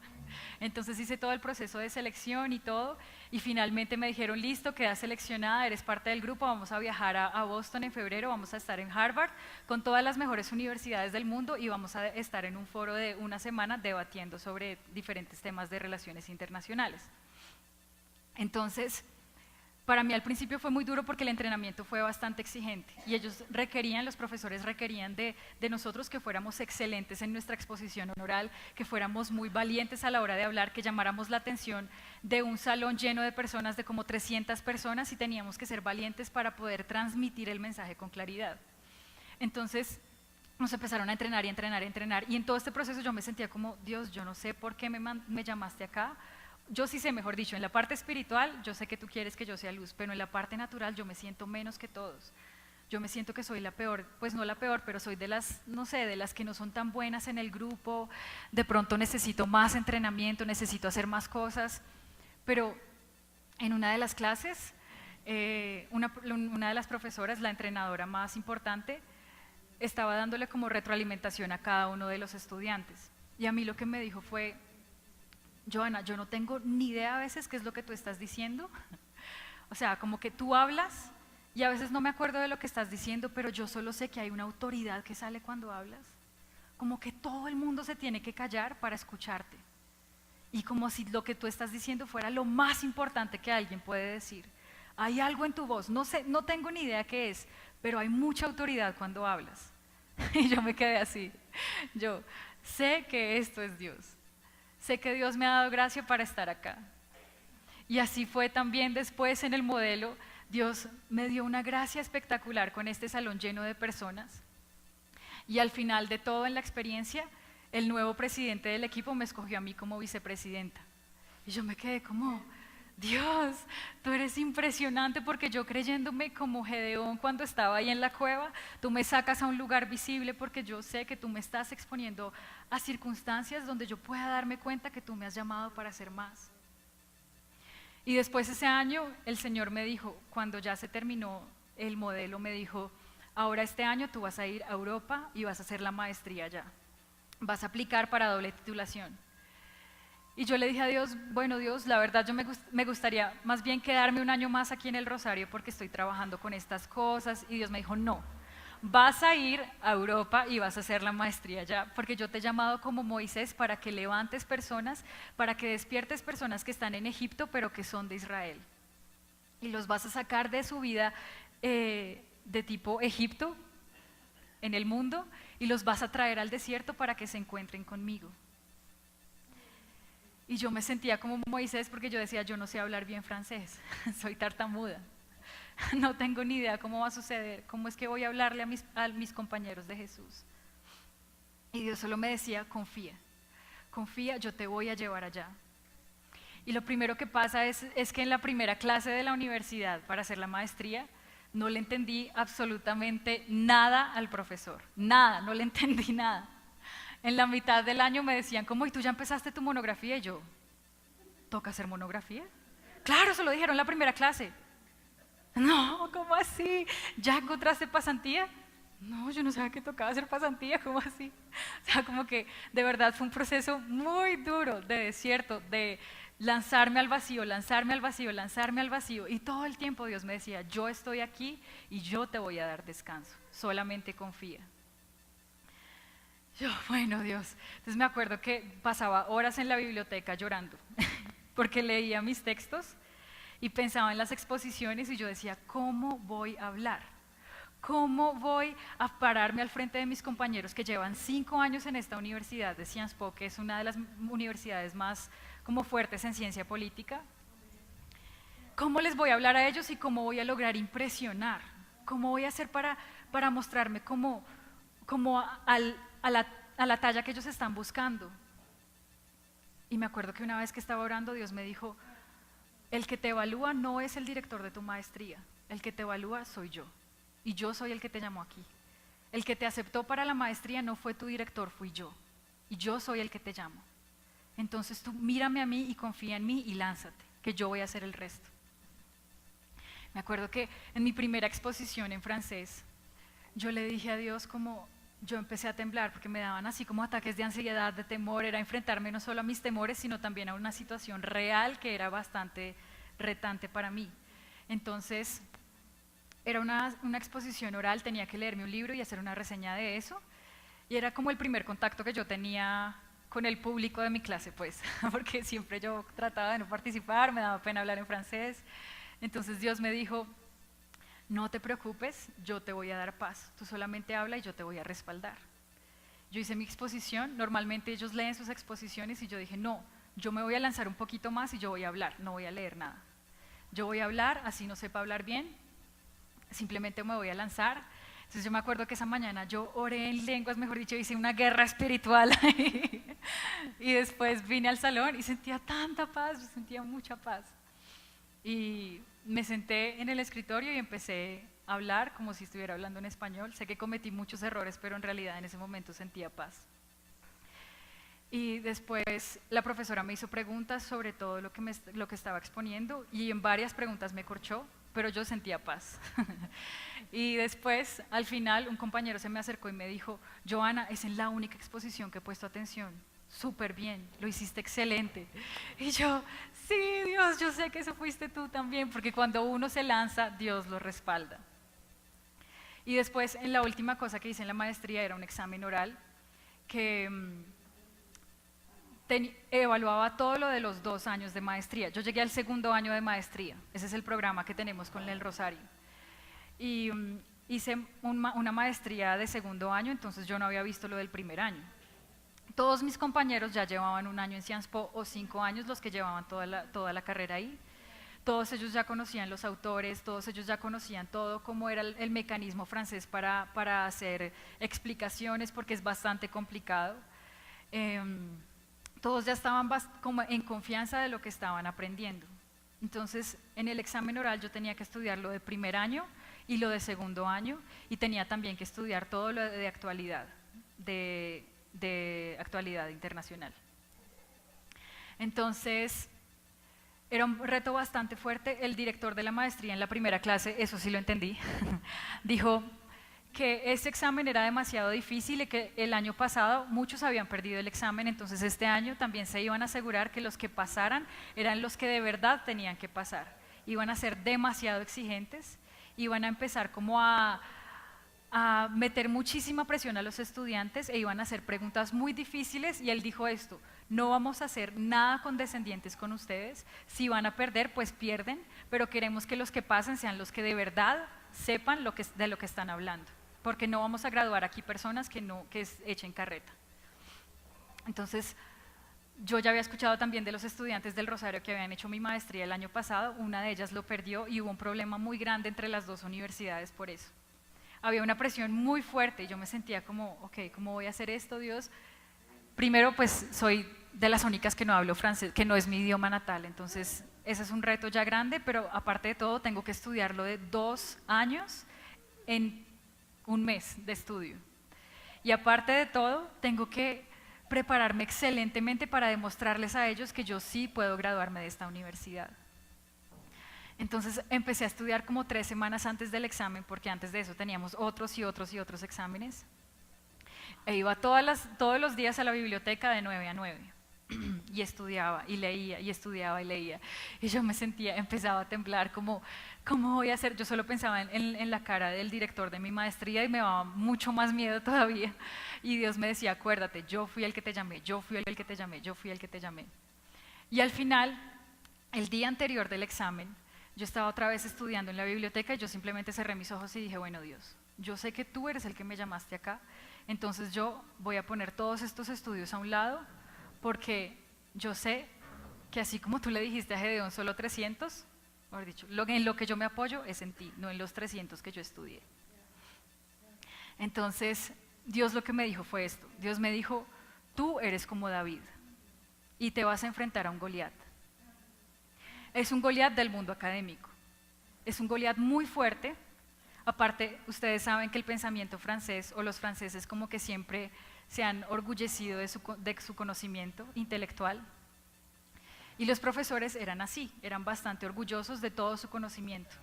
Entonces hice todo el proceso de selección y todo, y finalmente me dijeron, listo, quedas seleccionada, eres parte del grupo, vamos a viajar a Boston en febrero, vamos a estar en Harvard con todas las mejores universidades del mundo y vamos a estar en un foro de una semana debatiendo sobre diferentes temas de relaciones internacionales. Entonces, para mí al principio fue muy duro porque el entrenamiento fue bastante exigente y ellos requerían, los profesores requerían de nosotros que fuéramos excelentes en nuestra exposición oral, que fuéramos muy valientes a la hora de hablar, que llamáramos la atención de un salón lleno de personas, de como 300 personas, y teníamos que ser valientes para poder transmitir el mensaje con claridad. Entonces nos empezaron a entrenar y entrenar y entrenar, y en todo este proceso yo me sentía como, Dios, yo no sé por qué me llamaste acá. Yo sí sé, mejor dicho, en la parte espiritual yo sé que tú quieres que yo sea luz, pero en la parte natural yo me siento menos que todos. Yo me siento que soy la peor, pues no la peor, pero soy de las, no sé, de las que no son tan buenas en el grupo, de pronto necesito más entrenamiento, necesito hacer más cosas. Pero en una de las clases, una de las profesoras, la entrenadora más importante, estaba dándole como retroalimentación a cada uno de los estudiantes. Y a mí lo que me dijo fue, Joana, yo no tengo ni idea a veces qué es lo que tú estás diciendo. O sea, como que tú hablas y a veces no me acuerdo de lo que estás diciendo, pero yo solo sé que hay una autoridad que sale cuando hablas. Como que todo el mundo se tiene que callar para escucharte. Y como si lo que tú estás diciendo fuera lo más importante que alguien puede decir. Hay algo en tu voz, no sé, no tengo ni idea qué es, pero hay mucha autoridad cuando hablas. Y yo me quedé así. Yo sé que esto es Dios. Sé que Dios me ha dado gracia para estar acá. Y así fue también después en el modelo. Dios me dio una gracia espectacular con este salón lleno de personas. Y al final de todo en la experiencia, el nuevo presidente del equipo me escogió a mí como vicepresidenta. Y yo me quedé como, Dios, tú eres impresionante, porque yo creyéndome como Gedeón cuando estaba ahí en la cueva, tú me sacas a un lugar visible porque yo sé que tú me estás exponiendo a circunstancias donde yo pueda darme cuenta que tú me has llamado para hacer más. Y después ese año el Señor me dijo, cuando ya se terminó el modelo, me dijo, ahora este año tú vas a ir a Europa y vas a hacer la maestría allá, vas a aplicar para doble titulación. Y yo le dije a Dios, bueno Dios, la verdad yo me gustaría más bien quedarme un año más aquí en el Rosario porque estoy trabajando con estas cosas. Y Dios me dijo, no, vas a ir a Europa y vas a hacer la maestría allá, porque yo te he llamado como Moisés para que levantes personas, para que despiertes personas que están en Egipto pero que son de Israel. Y los vas a sacar de su vida de tipo Egipto en el mundo y los vas a traer al desierto para que se encuentren conmigo. Y yo me sentía como Moisés porque yo decía, yo no sé hablar bien francés, soy tartamuda, no tengo ni idea cómo va a suceder, cómo es que voy a hablarle a mis compañeros de Jesús. Y Dios solo me decía, confía, confía, yo te voy a llevar allá. Y lo primero que pasa es que en la primera clase de la universidad para hacer la maestría, no le entendí absolutamente nada al profesor, nada, no le entendí nada. En la mitad del año me decían, ¿cómo? ¿Y tú ya empezaste tu monografía? Y yo, ¿toca hacer monografía? Claro, se lo dijeron en la primera clase. No, ¿cómo así? ¿Ya encontraste pasantía? No, yo no sabía que tocaba hacer pasantía, ¿cómo así? O sea, como que de verdad fue un proceso muy duro de desierto, de lanzarme al vacío, lanzarme al vacío, lanzarme al vacío. Y todo el tiempo Dios me decía, yo estoy aquí y yo te voy a dar descanso, solamente confía. Yo, bueno, Dios. Entonces me acuerdo que pasaba horas en la biblioteca llorando, porque leía mis textos y pensaba en las exposiciones y yo decía, ¿cómo voy a hablar? ¿Cómo voy a pararme al frente de mis compañeros que llevan 5 años en esta universidad de Sciences Po, que es una de las universidades más como fuertes en ciencia política? ¿Cómo les voy a hablar a ellos y cómo voy a lograr impresionar? ¿Cómo voy a hacer para mostrarme como a la talla que ellos están buscando? Y me acuerdo que una vez que estaba orando, Dios me dijo, el que te evalúa no es el director de tu maestría, el que te evalúa soy yo, y yo soy el que te llamó aquí. El que te aceptó para la maestría no fue tu director, fui yo, y yo soy el que te llamo. Entonces tú mírame a mí y confía en mí y lánzate, que yo voy a hacer el resto. Me acuerdo que en mi primera exposición en francés, yo le dije a Dios como, yo empecé a temblar porque me daban así como ataques de ansiedad, de temor, era enfrentarme no solo a mis temores, sino también a una situación real que era bastante retante para mí. Entonces, era una exposición oral, tenía que leerme un libro y hacer una reseña de eso, y era como el primer contacto que yo tenía con el público de mi clase, pues, porque siempre yo trataba de no participar, me daba pena hablar en francés. Entonces Dios me dijo, no te preocupes, yo te voy a dar paz, tú solamente habla y yo te voy a respaldar. Yo hice mi exposición, normalmente ellos leen sus exposiciones y yo dije, no, yo me voy a lanzar un poquito más y yo voy a hablar, no voy a leer nada. Yo voy a hablar, así no sepa hablar bien, simplemente me voy a lanzar. Entonces yo me acuerdo que esa mañana yo oré en lenguas, mejor dicho, hice una guerra espiritual y después vine al salón y sentía tanta paz, yo sentía mucha paz. Y me senté en el escritorio y empecé a hablar como si estuviera hablando en español. Sé que cometí muchos errores, pero en realidad en ese momento sentía paz. Y después la profesora me hizo preguntas sobre todo lo que estaba exponiendo y en varias preguntas me corchó, pero yo sentía paz. Y después, al final, un compañero se me acercó y me dijo, Joana, es en la única exposición que he puesto atención. Súper bien, lo hiciste excelente. Y yo, sí, Dios, yo sé que eso fuiste tú también, porque cuando uno se lanza, Dios lo respalda. Y después, en la última cosa que hice en la maestría, era un examen oral que evaluaba todo lo de los 2 años de maestría. Yo llegué al segundo año de maestría, ese es el programa que tenemos con el Rosario. Y hice una maestría de segundo año, entonces yo no había visto lo del primer año. Todos mis compañeros ya llevaban 1 año en Sciences Po o 5 años los que llevaban toda la carrera ahí. Todos ellos ya conocían los autores, todos ellos ya conocían todo, cómo era el mecanismo francés para hacer explicaciones, porque es bastante complicado. Todos ya estaban como en confianza de lo que estaban aprendiendo. Entonces, en el examen oral yo tenía que estudiar lo de primer año y lo de segundo año, y tenía también que estudiar todo lo de actualidad, de actualidad internacional. Entonces, era un reto bastante fuerte. El director de la maestría en la primera clase, eso sí lo entendí, dijo que ese examen era demasiado difícil y que el año pasado muchos habían perdido el examen, entonces este año también se iban a asegurar que los que pasaran eran los que de verdad tenían que pasar. Iban a ser demasiado exigentes, iban a empezar como a meter muchísima presión a los estudiantes e iban a hacer preguntas muy difíciles, y él dijo esto: no vamos a hacer nada condescendientes con ustedes, si van a perder pues pierden, pero queremos que los que pasen sean los que de verdad sepan de lo que están hablando, porque no vamos a graduar aquí personas que echen carreta. Entonces yo ya había escuchado también de los estudiantes del Rosario que habían hecho mi maestría el año pasado, una de ellas lo perdió y hubo un problema muy grande entre las dos universidades por eso. Había una presión muy fuerte y yo me sentía como, ok, ¿cómo voy a hacer esto, Dios? Primero, pues soy de las únicas que no hablo francés, que no es mi idioma natal, entonces ese es un reto ya grande, pero aparte de todo tengo que estudiarlo de 2 años en 1 mes de estudio. Y aparte de todo, tengo que prepararme excelentemente para demostrarles a ellos que yo sí puedo graduarme de esta universidad. Entonces empecé a estudiar como 3 semanas antes del examen, porque antes de eso teníamos otros y otros exámenes. E iba todos los días a la biblioteca de 9 a 9. y estudiaba y leía y estudiaba y leía. Y yo me sentía, empezaba a temblar como, ¿cómo voy a hacer? Yo solo pensaba en la cara del director de mi maestría y me daba mucho más miedo todavía. Y Dios me decía, acuérdate, yo fui el que te llamé, yo fui el que te llamé, yo fui el que te llamé. Y al final, el día anterior del examen, yo estaba otra vez estudiando en la biblioteca y yo simplemente cerré mis ojos y dije, bueno Dios, yo sé que tú eres el que me llamaste acá, entonces yo voy a poner todos estos estudios a un lado porque yo sé que así como tú le dijiste a Gedeón solo 300, mejor dicho, en lo que yo me apoyo es en ti, no en los 300 que yo estudié. Entonces, Dios lo que me dijo fue esto, Dios me dijo, tú eres como David y te vas a enfrentar a un Goliat. Es un Goliat del mundo académico, es un Goliat muy fuerte. Aparte, ustedes saben que el pensamiento francés o los franceses como que siempre se han orgullecido de su conocimiento intelectual. Y los profesores eran así, eran bastante orgullosos de todo su conocimiento.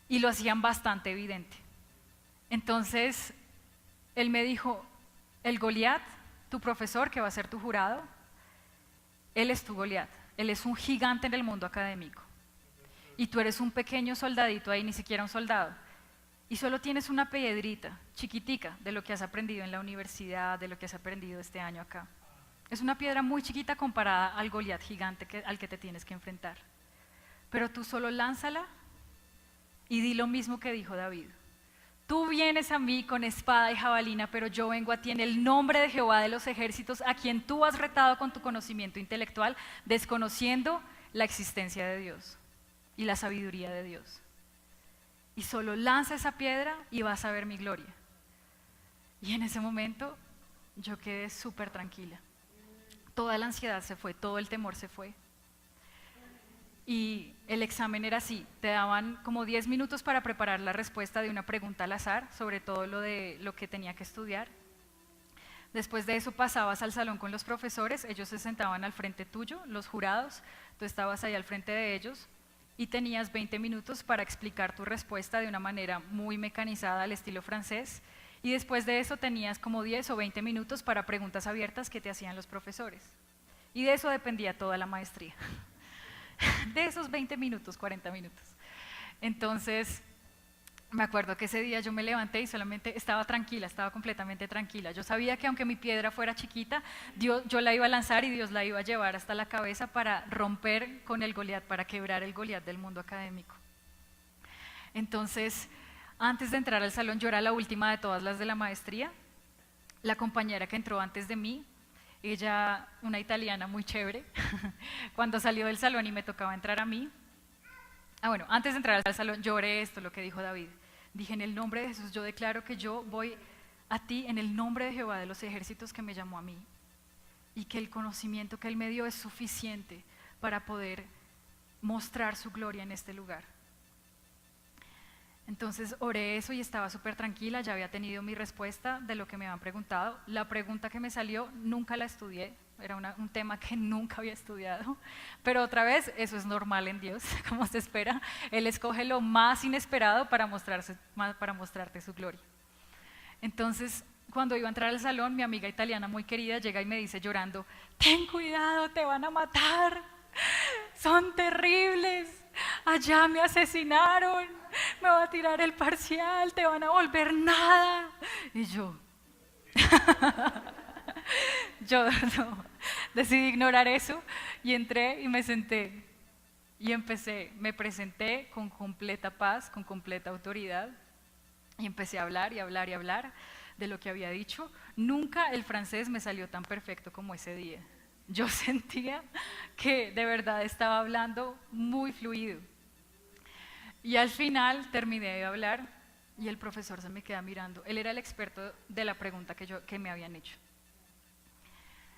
Y lo hacían bastante evidente. Entonces, él me dijo, el Goliat, tu profesor que va a ser tu jurado, él es tu Goliat, él es un gigante en el mundo académico. Y tú eres un pequeño soldadito ahí, ni siquiera un soldado. Y solo tienes una piedrita chiquitica de lo que has aprendido en la universidad, de lo que has aprendido este año acá. Es una piedra muy chiquita comparada al Goliat gigante al que te tienes que enfrentar. Pero tú solo lánzala y di lo mismo que dijo David. Tú vienes a mí con espada y jabalina, pero yo vengo a ti en el nombre de Jehová de los ejércitos, a quien tú has retado con tu conocimiento intelectual, desconociendo la existencia de Dios y la sabiduría de Dios. Y solo lanza esa piedra y vas a ver mi gloria. Y en ese momento yo quedé súper tranquila. Toda la ansiedad se fue, todo el temor se fue. Y el examen era así, te daban como 10 minutos para preparar la respuesta de una pregunta al azar sobre todo lo que tenía que estudiar. Después de eso pasabas al salón con los profesores, ellos se sentaban al frente tuyo, los jurados, tú estabas ahí al frente de ellos y tenías 20 minutos para explicar tu respuesta de una manera muy mecanizada al estilo francés, y después de eso tenías como 10 o 20 minutos para preguntas abiertas que te hacían los profesores. Y de eso dependía toda la maestría. De esos 20 minutos, 40 minutos. Entonces, me acuerdo que ese día yo me levanté y solamente estaba tranquila, estaba completamente tranquila. Yo sabía que aunque mi piedra fuera chiquita, yo la iba a lanzar y Dios la iba a llevar hasta la cabeza para romper con el Goliat, para quebrar el Goliat del mundo académico. Entonces, antes de entrar al salón, yo era la última de todas las de la maestría. La compañera que entró antes de mí, ella, una italiana muy chévere, cuando salió del salón y me tocaba entrar a mí, bueno, antes de entrar al salón, yo oré esto, lo que dijo David. Dije, en el nombre de Jesús, yo declaro que yo voy a ti en el nombre de Jehová de los ejércitos que me llamó a mí, y que el conocimiento que Él me dio es suficiente para poder mostrar su gloria en este lugar. Entonces oré eso y estaba súper tranquila, ya había tenido mi respuesta de lo que me habían preguntado. La pregunta que me salió nunca la estudié, era un tema que nunca había estudiado, pero otra vez eso es normal en Dios, como se espera. Él escoge lo más inesperado para mostrarte su gloria. Entonces, cuando iba a entrar al salón, mi amiga italiana muy querida llega y me dice llorando, ten cuidado, te van a matar, son terribles, allá me asesinaron, me va a tirar el parcial, te van a volver nada. Y yo no, decidí ignorar eso y entré y me senté y me presenté con completa paz, con completa autoridad y empecé a hablar y hablar y hablar de lo que había dicho. Nunca el francés me salió tan perfecto como ese día. Yo sentía que de verdad estaba hablando muy fluido. Y al final terminé de hablar y el profesor se me queda mirando. Él era el experto de la pregunta que me habían hecho.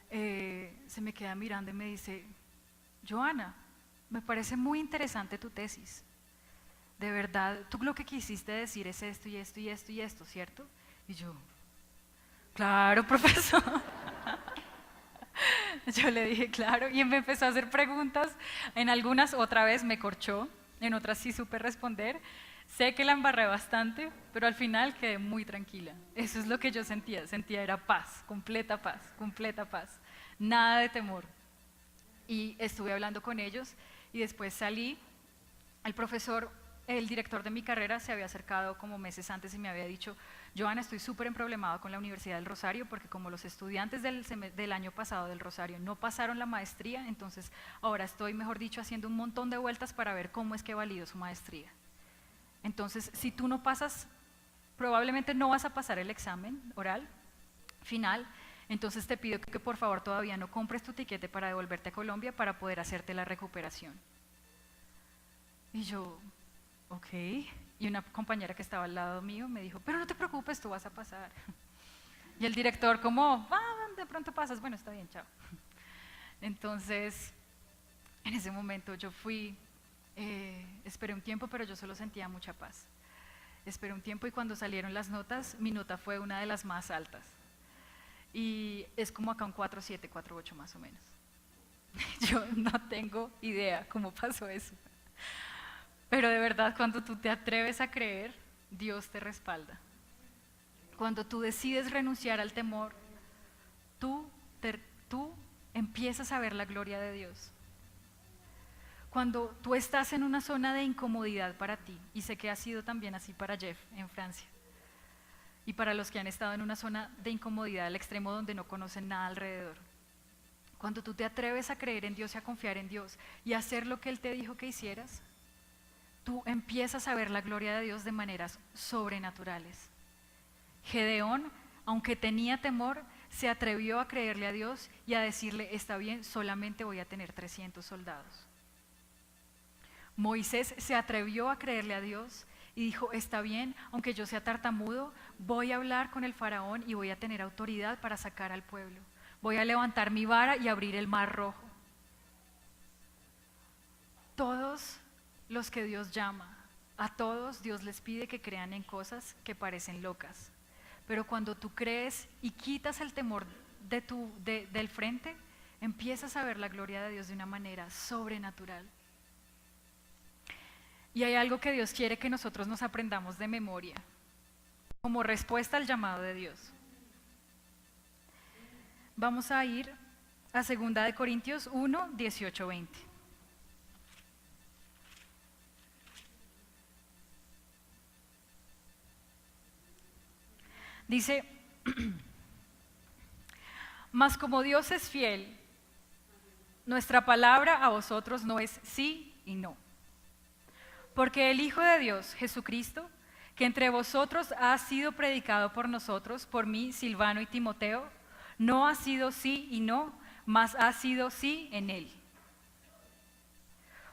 Se me queda mirando y me dice, Joana, me parece muy interesante tu tesis. De verdad, tú lo que quisiste decir es esto y esto y esto y esto, ¿cierto? Y yo, claro, profesor. Yo le dije, claro, y me empezó a hacer preguntas. En algunas otra vez me corchó, en otras sí supe responder. Sé que la embarré bastante, pero al final quedé muy tranquila. Eso es lo que yo sentía era paz, completa paz, completa paz. nada de temor. Y estuve hablando con ellos y después salí. El profesor, el director de mi carrera, se había acercado como meses antes y me había dicho: Johanna, estoy súper emproblemado con la Universidad del Rosario porque como los estudiantes del año pasado del Rosario no pasaron la maestría, entonces ahora estoy, mejor dicho, haciendo un montón de vueltas para ver cómo es que valido su maestría. Entonces, si tú no pasas, probablemente no vas a pasar el examen oral final, entonces te pido que por favor todavía no compres tu tiquete para devolverte a Colombia para poder hacerte la recuperación. Y yo, ok. Y una compañera que estaba al lado mío me dijo: pero no te preocupes, tú vas a pasar. Y el director como, de pronto pasas, bueno, está bien, chao. Entonces, en ese momento yo fui, esperé un tiempo, pero yo solo sentía mucha paz. Esperé un tiempo y cuando salieron las notas, mi nota fue una de las más altas. Y es como acá un 4.7, 4.8 más o menos. Yo no tengo idea cómo pasó eso. Pero de verdad, cuando tú te atreves a creer, Dios te respalda. Cuando tú decides renunciar al temor, tú empiezas a ver la gloria de Dios. Cuando tú estás en una zona de incomodidad para ti, y sé que ha sido también así para Jeff en Francia, y para los que han estado en una zona de incomodidad al extremo donde no conocen nada alrededor, cuando tú te atreves a creer en Dios y a confiar en Dios y a hacer lo que Él te dijo que hicieras, tú empiezas a ver la gloria de Dios de maneras sobrenaturales. Gedeón, aunque tenía temor, se atrevió a creerle a Dios y a decirle: está bien, solamente voy a tener 300 soldados. Moisés se atrevió a creerle a Dios y dijo: está bien, aunque yo sea tartamudo, voy a hablar con el faraón y voy a tener autoridad para sacar al pueblo. Voy a levantar mi vara y abrir el mar rojo. Todos los que Dios llama, a todos Dios les pide que crean en cosas que parecen locas. Pero cuando tú crees y quitas el temor del frente, empiezas a ver la gloria de Dios de una manera sobrenatural. Y hay algo que Dios quiere que nosotros nos aprendamos de memoria, como respuesta al llamado de Dios. Vamos a ir a 2 Corintios 1, 18, 20. Dice: mas como Dios es fiel, nuestra palabra a vosotros no es sí y no. Porque el Hijo de Dios, Jesucristo, que entre vosotros ha sido predicado por nosotros, por mí, Silvano y Timoteo, no ha sido sí y no, mas ha sido sí en Él.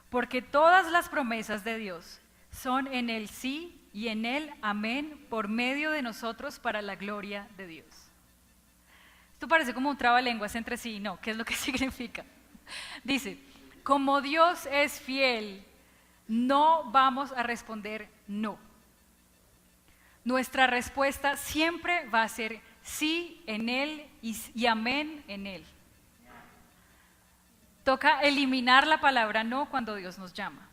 Porque todas las promesas de Dios son en el sí y en el amén por medio de nosotros para la gloria de Dios. Esto parece como un trabalenguas entre sí y no. ¿Qué es lo que significa? Dice: como Dios es fiel, no vamos a responder no. Nuestra respuesta siempre va a ser sí en Él y amén en Él. Toca eliminar la palabra no cuando Dios nos llama.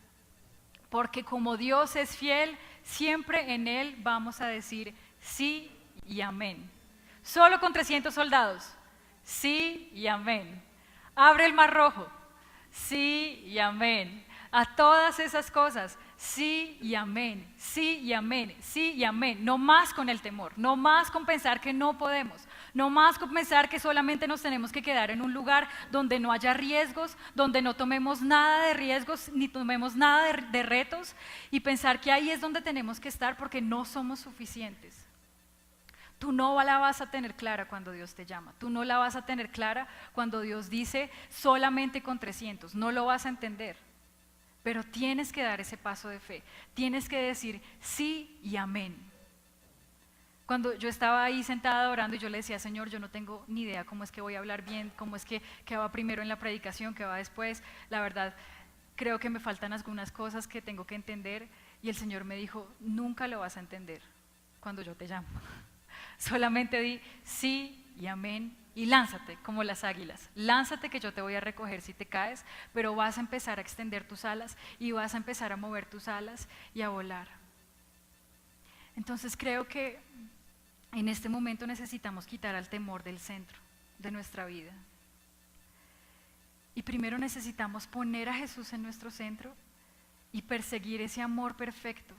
Porque como Dios es fiel, siempre en Él vamos a decir sí y amén. Solo con 300 soldados, sí y amén. Abre el mar rojo, sí y amén. A todas esas cosas, sí y amén, sí y amén, sí y amén. No más con el temor, no más con pensar que no podemos, no más con pensar que solamente nos tenemos que quedar en un lugar donde no haya riesgos, donde no tomemos nada de riesgos ni tomemos nada de retos y pensar que ahí es donde tenemos que estar porque no somos suficientes. Tú no la vas a tener clara cuando Dios te llama, tú no la vas a tener clara cuando Dios dice solamente con 300, no lo vas a entender. Pero tienes que dar ese paso de fe, tienes que decir sí y amén. Cuando yo estaba ahí sentada orando y yo le decía: Señor, yo no tengo ni idea cómo es que voy a hablar bien, cómo es que va primero en la predicación, que va después, la verdad creo que me faltan algunas cosas que tengo que entender. Y el Señor me dijo: nunca lo vas a entender cuando yo te llamo. Solamente di sí y amén y lánzate como las águilas. Lánzate que yo te voy a recoger si te caes, pero vas a empezar a extender tus alas y vas a empezar a mover tus alas y a volar. Entonces creo que en este momento necesitamos quitar al temor del centro de nuestra vida. Y primero necesitamos poner a Jesús en nuestro centro y perseguir ese amor perfecto.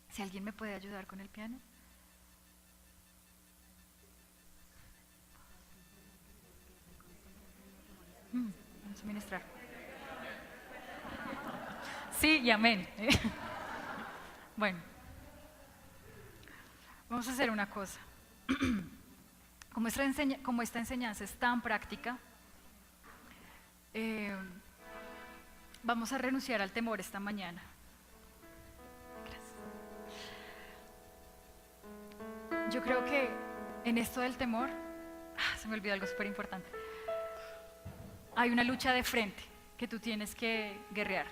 Si alguien me puede ayudar con el piano. Vamos a ministrar. Sí, y amén. Bueno, vamos a hacer una cosa. Como esta enseñanza es tan práctica, vamos a renunciar al temor esta mañana. Gracias. Yo creo que en esto del temor, se me olvidó algo súper importante. Hay una lucha de frente que tú tienes que guerrear.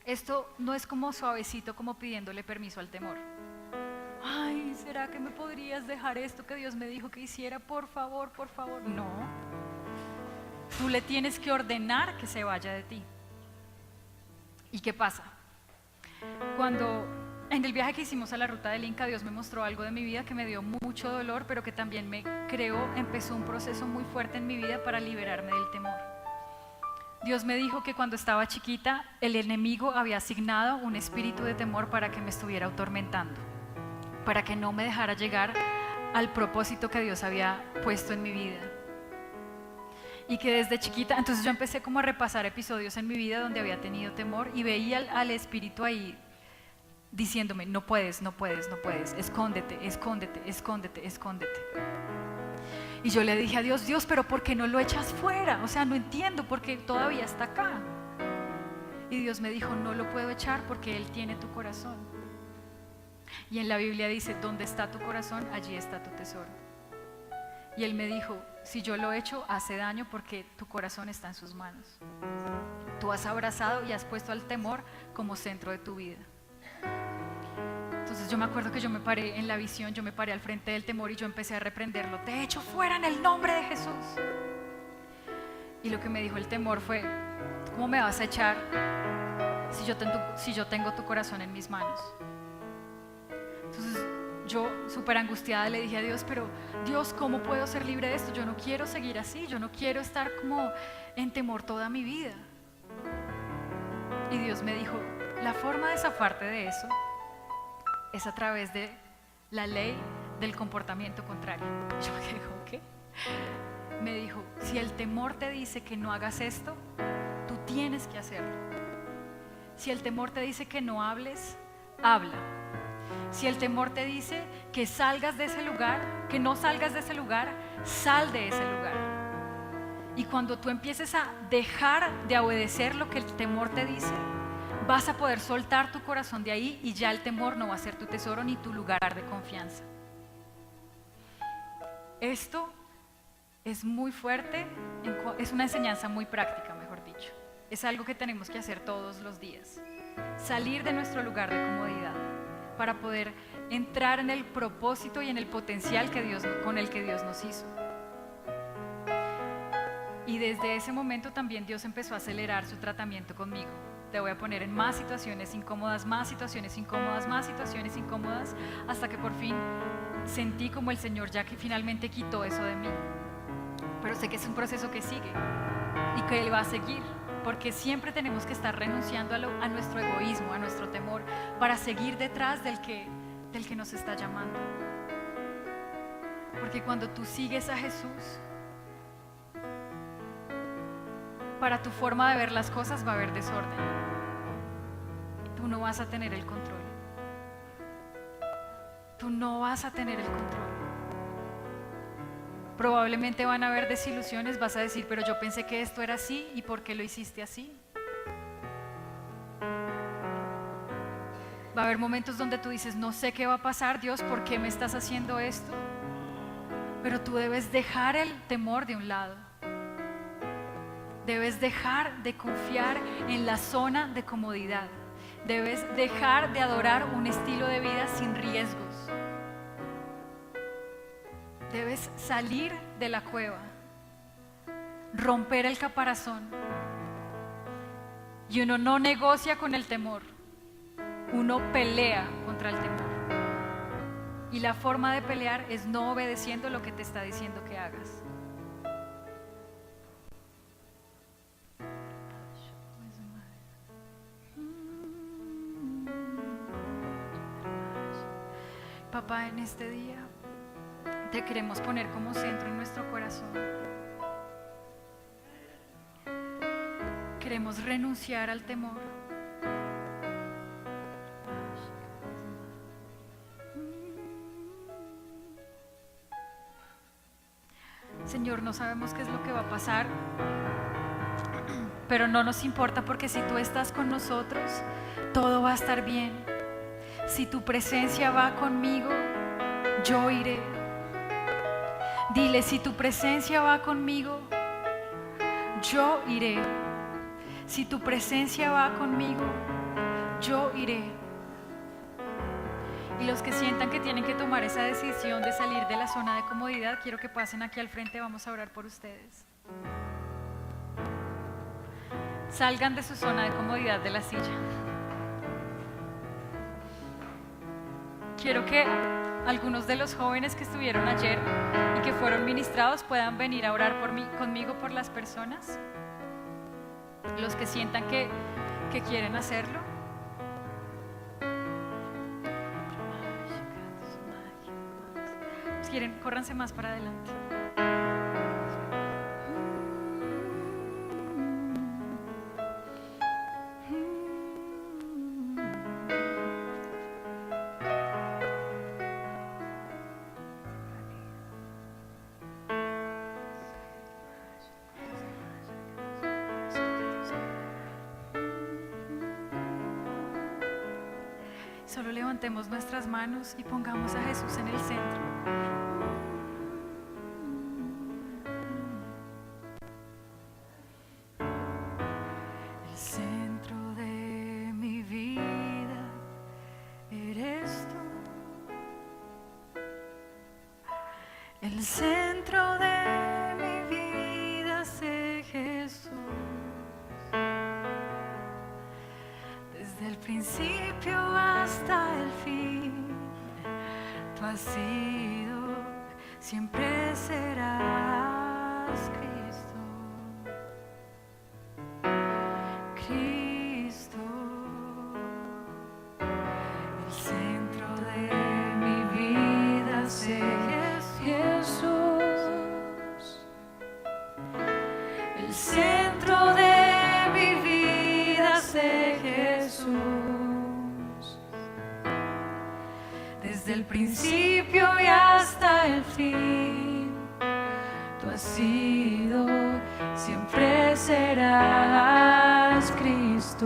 Esto no es como suavecito, como pidiéndole permiso al temor. Ay, ¿será que me podrías dejar esto que Dios me dijo que hiciera? Por favor, por favor. No. Tú le tienes que ordenar que se vaya de ti. ¿Y qué pasa? Cuando en el viaje que hicimos a la ruta del Inca, Dios me mostró algo de mi vida que me dio mucho dolor, pero que también empezó un proceso muy fuerte en mi vida para liberarme del temor. Dios me dijo que cuando estaba chiquita, el enemigo había asignado un espíritu de temor para que me estuviera atormentando, para que no me dejara llegar al propósito que Dios había puesto en mi vida. Y que desde chiquita, entonces yo empecé como a repasar episodios en mi vida donde había tenido temor y veía al espíritu ahí diciéndome, no puedes, no puedes, no puedes, escóndete, escóndete, escóndete, escóndete. Y yo le dije a Dios, Dios, pero ¿por qué no lo echas fuera? O sea, no entiendo por qué todavía está acá. Y Dios me dijo, no lo puedo echar porque Él tiene tu corazón. Y en la Biblia dice, donde está tu corazón, allí está tu tesoro. Y Él me dijo, si yo lo echo, hace daño porque tu corazón está en sus manos. Tú has abrazado y has puesto al temor como centro de tu vida. Entonces yo me acuerdo que yo me paré en la visión, yo me paré al frente del temor y yo empecé a reprenderlo. Te echo fuera en el nombre de Jesús. Y lo que me dijo el temor fue, ¿cómo me vas a echar si yo tengo tu corazón en mis manos? Entonces yo súper angustiada le dije a Dios, pero Dios, ¿cómo puedo ser libre de esto? Yo no quiero seguir así, yo no quiero estar como en temor toda mi vida. Y Dios me dijo, la forma de zafarte de eso es a través de la ley del comportamiento contrario. Y yo me quedé como, ¿qué? Me dijo, si el temor te dice que no hagas esto, tú tienes que hacerlo. Si el temor te dice que no hables, habla. Si el temor te dice que salgas de ese lugar, que no salgas de ese lugar, sal de ese lugar. Y cuando tú empieces a dejar de obedecer lo que el temor te dice, vas a poder soltar tu corazón de ahí y ya el temor no va a ser tu tesoro ni tu lugar de confianza. Esto es muy fuerte, es una enseñanza muy práctica, mejor dicho. Es algo que tenemos que hacer todos los días. Salir de nuestro lugar de comodidad para poder entrar en el propósito y en el potencial con el que Dios nos hizo. Y desde ese momento también Dios empezó a acelerar su tratamiento conmigo. Te voy a poner en más situaciones incómodas, más situaciones incómodas, más situaciones incómodas, hasta que por fin sentí como el Señor ya que finalmente quitó eso de mí. Pero sé que es un proceso que sigue y que Él va a seguir, porque siempre tenemos que estar renunciando a nuestro egoísmo, a nuestro temor, para seguir detrás del que nos está llamando. Porque cuando tú sigues a Jesús, para tu forma de ver las cosas va a haber desorden. Tú no vas a tener el control. Tú no vas a tener el control. Probablemente van a haber desilusiones, vas a decir, pero yo pensé que esto era así, ¿y por qué lo hiciste así? Va a haber momentos donde tú dices, no sé qué va a pasar, Dios, ¿por qué me estás haciendo esto? Pero tú debes dejar el temor de un lado. Debes dejar de confiar en la zona de comodidad. Debes dejar de adorar un estilo de vida sin riesgos. Debes salir de la cueva, romper el caparazón. Y uno no negocia con el temor, uno pelea contra el temor. Y la forma de pelear es no obedeciendo lo que te está diciendo que hagas. Papá, en este día te queremos poner como centro en nuestro corazón. Queremos renunciar al temor. Señor, no sabemos qué es lo que va a pasar, pero no nos importa, porque si tú estás con nosotros, todo va a estar bien. Si tu presencia va conmigo, yo iré. Dile: si tu presencia va conmigo, yo iré. Si tu presencia va conmigo, yo iré. Y los que sientan que tienen que tomar esa decisión de salir de la zona de comodidad, quiero que pasen aquí al frente, vamos a orar por ustedes. Salgan de su zona de comodidad de la silla. Quiero que algunos de los jóvenes que estuvieron ayer y que fueron ministrados puedan venir a orar conmigo por las personas. Los que sientan que quieren hacerlo. Si quieren, córranse más para adelante. Solo levantemos nuestras manos y pongamos a Jesús en el centro. El centro de mi vida eres tú. El centro de mi vida es Jesús. Desde el principio hasta el fin, tú has sido, siempre serás Cristo. Cristo, el centro de mi vida es Jesús. El centro de mi vida es Jesús. Desde el principio y hasta el fin, tú has sido, siempre serás Cristo.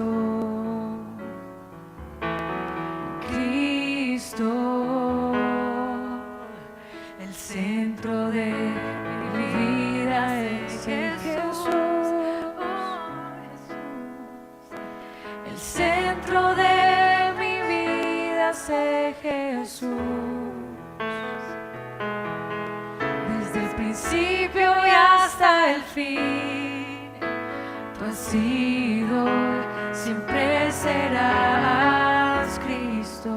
Cristo, el centro de mi vida es Jesús. El centro de mi vida es Jesús. Desde el principio y hasta el fin, tú has sido, siempre serás Cristo.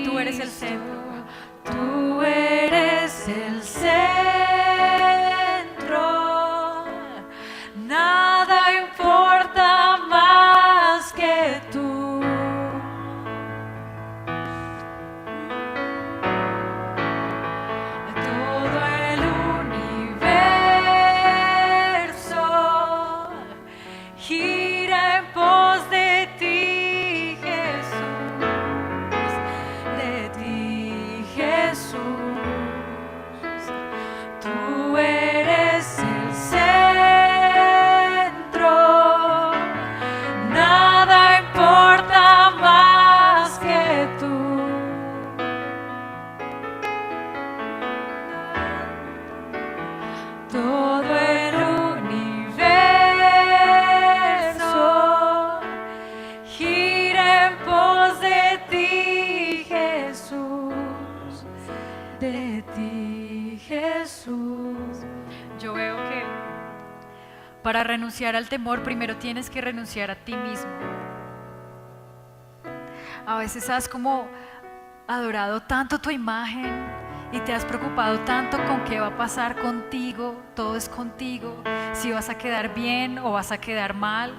Tú eres el centro. Tú eres el centro. Nada importa más que tú. Todo el universo gira en pos de ti, Jesús. De ti, Jesús. Tú eres el centro. Nada importa más que tú. Todo el universo gira en pos de ti, Jesús. De ti, Jesús. Yo veo que para renunciar al temor, primero tienes que renunciar a ti mismo. A veces has como adorado tanto tu imagen y te has preocupado tanto con qué va a pasar contigo. Todo es contigo, si vas a quedar bien o vas a quedar mal.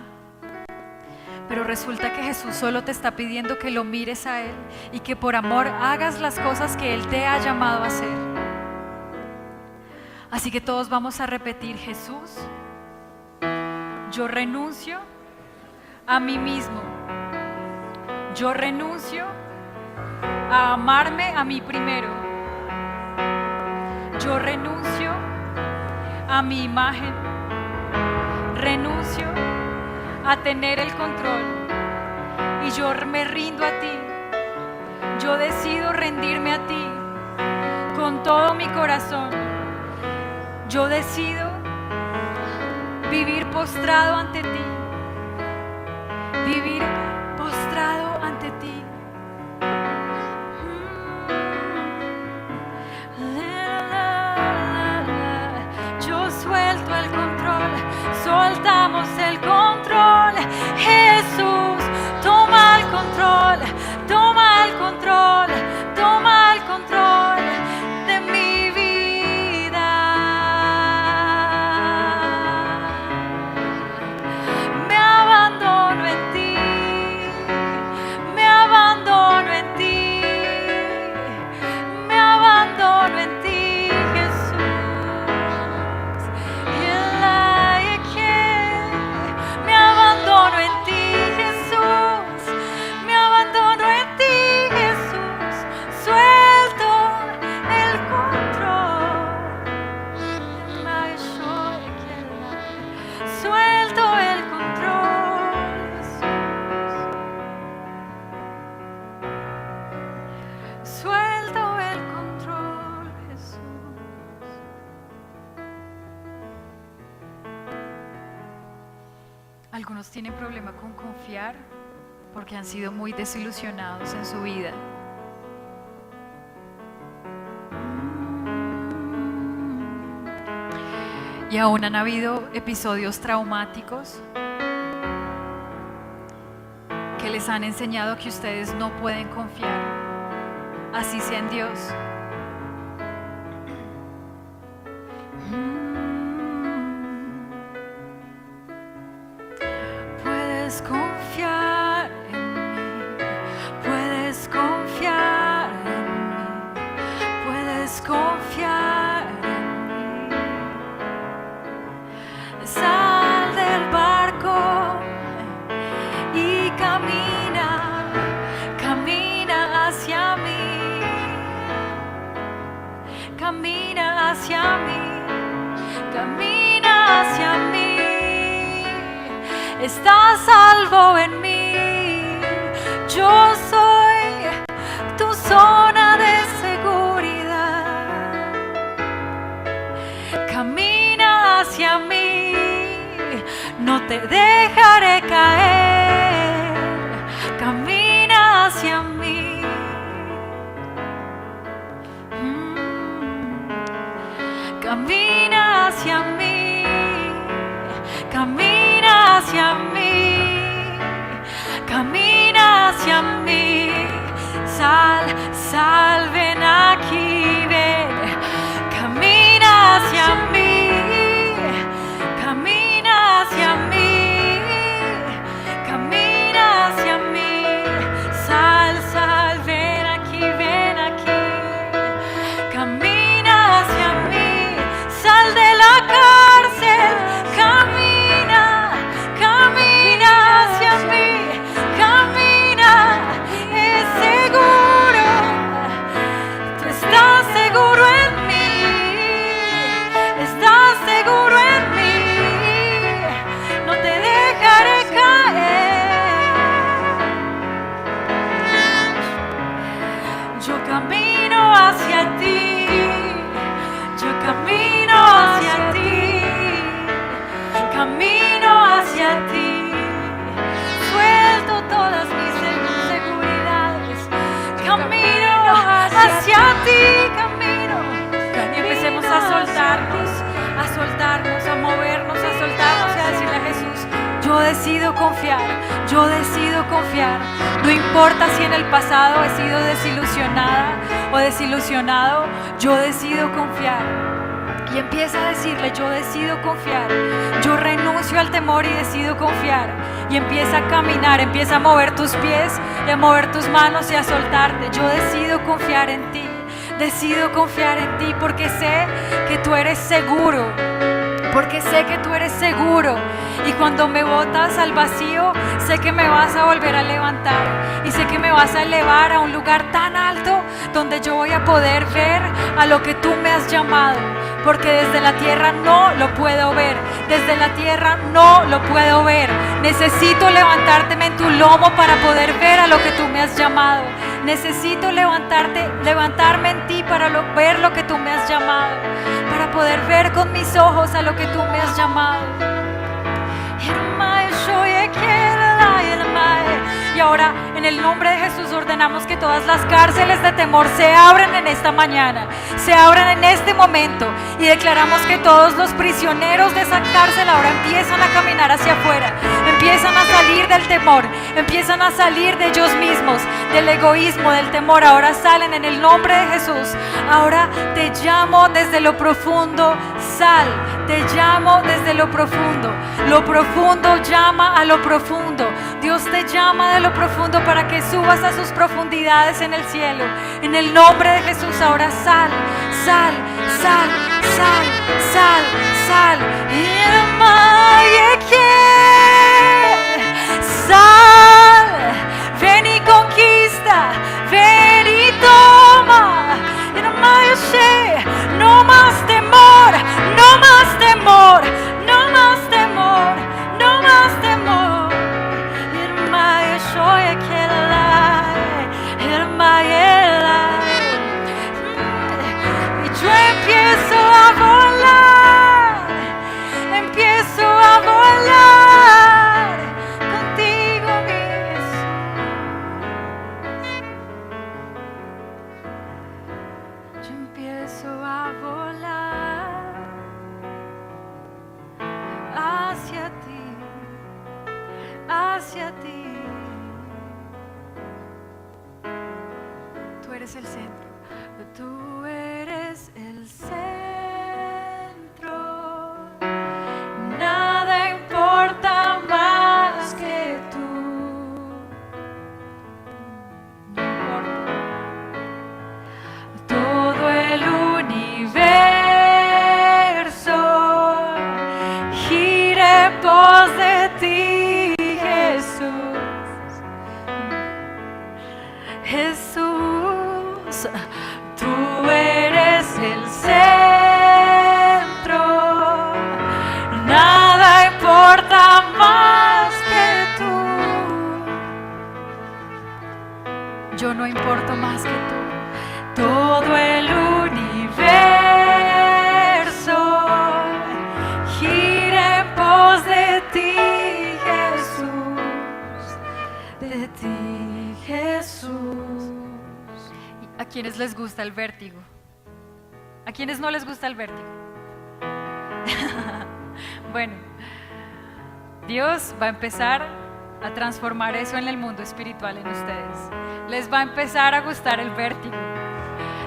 pero resulta que Jesús solo te está pidiendo que lo mires a Él y que por amor hagas las cosas que Él te ha llamado a hacer. Así que todos vamos a repetir: Jesús, yo renuncio a mí mismo. Yo renuncio a amarme a mí primero. Yo renuncio a mi imagen. Renuncio a tener el control y yo me rindo a ti. Yo decido rendirme a ti con todo mi corazón. Yo decido vivir postrado ante ti, vivir postrado ante ti. Yo suelto el control, soltamos el control. Jesús, toma el control, toma el control, toma el control de mi vida. Me abandono en ti, me abandono en ti, me abandono en ti. Algunos tienen problema con confiar porque han sido muy desilusionados en su vida. Y aún han habido episodios traumáticos que les han enseñado que ustedes no pueden confiar, así sea en Dios. Puedes confiar en mí, puedes confiar en mí, puedes confiar en mí. Sal del barco y camina, camina hacia mí, camina hacia mí, camina hacia mí. Estás salvo en mí, yo soy tu zona de seguridad. Camina hacia mí, no te dejaré caer. Camina hacia mí. Camina hacia mí, camina hacia mí, camina hacia mí. Sal, ven aquí, ven. Camina hacia mí, camina hacia mí, camina hacia mí. Sal, ven aquí, ven aquí. Camina hacia mí, sal de la cárcel. Camina, camina hacia mí, camina, es seguro, tú estás seguro en mí, estás seguro en mí, no te dejaré caer. Yo camino hacia ti, yo camino hacia ti, camino hacia ti, suelto todas mis seguridades, camino hacia ti, camino. Y empecemos a soltarnos, a movernos, a soltarnos y a decirle a Jesús: yo decido confiar, yo decido confiar. No importa si en el pasado he sido desilusionada o desilusionado, yo decido confiar. Y empieza a decirle: yo decido confiar, yo renuncio renuncio al temor y decido confiar. Y empieza a caminar, empieza a mover tus pies y a mover tus manos y a soltarte. Yo decido confiar en ti. Decido confiar en ti porque sé que tú eres seguro. Porque sé que tú eres seguro. Y cuando me botas al vacío, sé que me vas a volver a levantar. Y sé que me vas a elevar a un lugar tan alto donde yo voy a poder ver a lo que tú me has llamado. Porque desde la tierra no lo puedo ver. Desde la tierra no lo puedo ver. Necesito levantarme en tu lomo para poder ver a lo que tú me has llamado. Necesito levantarme en ti para ver lo que tú me has llamado. Para poder ver con mis ojos a lo que tú me has llamado. Y ahora en el nombre de Jesús ordenamos que todas las cárceles de temor se abran en esta mañana, se abran en este momento, y declaramos que todos los prisioneros de esa cárcel ahora empiezan a caminar hacia afuera, empiezan a salir del temor, empiezan a salir de ellos mismos, del egoísmo, del temor. Ahora salen en el nombre de Jesús. Ahora te llamo desde lo profundo, sal. Te llamo desde lo profundo llama a lo profundo. Dios te llama de lo profundo para que subas a sus profundidades en el cielo. En el nombre de Jesús, ahora sal, sal, sal, sal, sal, sal. Sal, ven y conquista, ven y toma. No más temor, no más temor, no más temor, no más temor. Y yo empiezo a volar, empiezo a volar contigo, mi Jesús. Yo empiezo a volar hacia ti, hacia ti. Tú eres el centro, tú eres el centro. Nada importa más que tú. No importa. Todo el universo gira en pos de ti, Jesús. Jesús, tú eres el centro. Nada importa más que tú. Yo no importo más que tú. Todo el universo gira en pos de ti, Jesús. De ti, Jesús. ¿A quienes les gusta el vértigo? ¿A quienes no les gusta el vértigo? Bueno, Dios va a empezar a transformar eso en el mundo espiritual en ustedes. Les va a empezar a gustar el vértigo,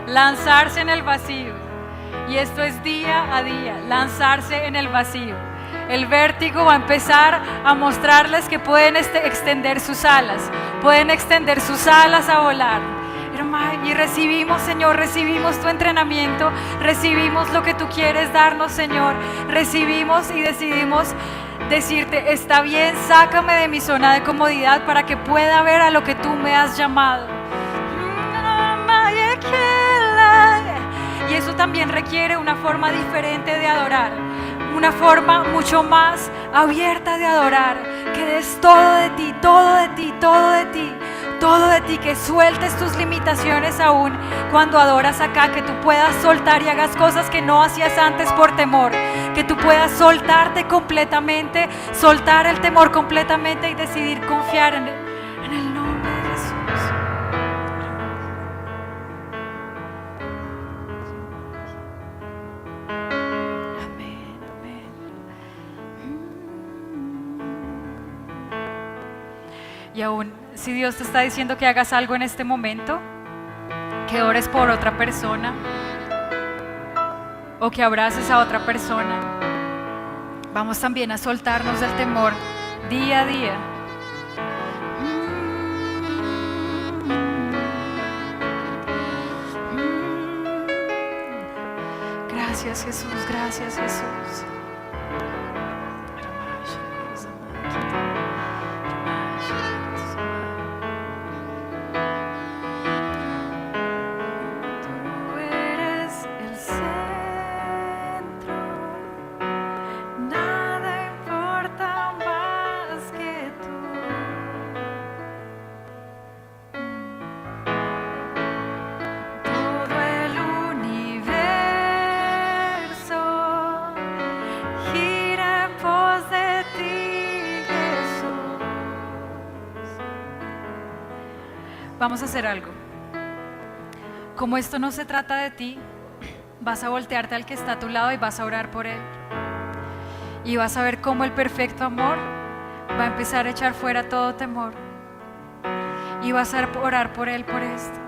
lanzarse en el vacío. Y esto es día a día, lanzarse en el vacío. El vértigo va a empezar a mostrarles que pueden extender sus alas, pueden extender sus alas a volar. Y recibimos, Señor, recibimos tu entrenamiento, recibimos lo que tú quieres darnos, Señor. Recibimos y decidimos decirte: está bien, sácame de mi zona de comodidad para que pueda ver a lo que tú me has llamado. Y eso también requiere una forma diferente de adorar, una forma mucho más abierta de adorar, que des todo de ti, todo de ti, todo de ti. Todo de ti, que sueltes tus limitaciones aún cuando adoras acá, que tú puedas soltar y hagas cosas que no hacías antes por temor, que tú puedas soltarte completamente, soltar el temor completamente y decidir confiar en el nombre de Jesús. Amén, amén. Y aún, si Dios te está diciendo que hagas algo en este momento, que ores por otra persona o que abraces a otra persona, Vamos también a soltarnos del temor día a día. Gracias Jesús, gracias Jesús. Tú eres el centro, nada importa más que tú. Todo el universo gira en pos de ti, Jesús. Vamos a hacer algo. Como esto no se trata de ti, vas a voltearte al que está a tu lado y vas a orar por él. Y vas a ver cómo el perfecto amor va a empezar a echar fuera todo temor. Y vas a orar por él por esto.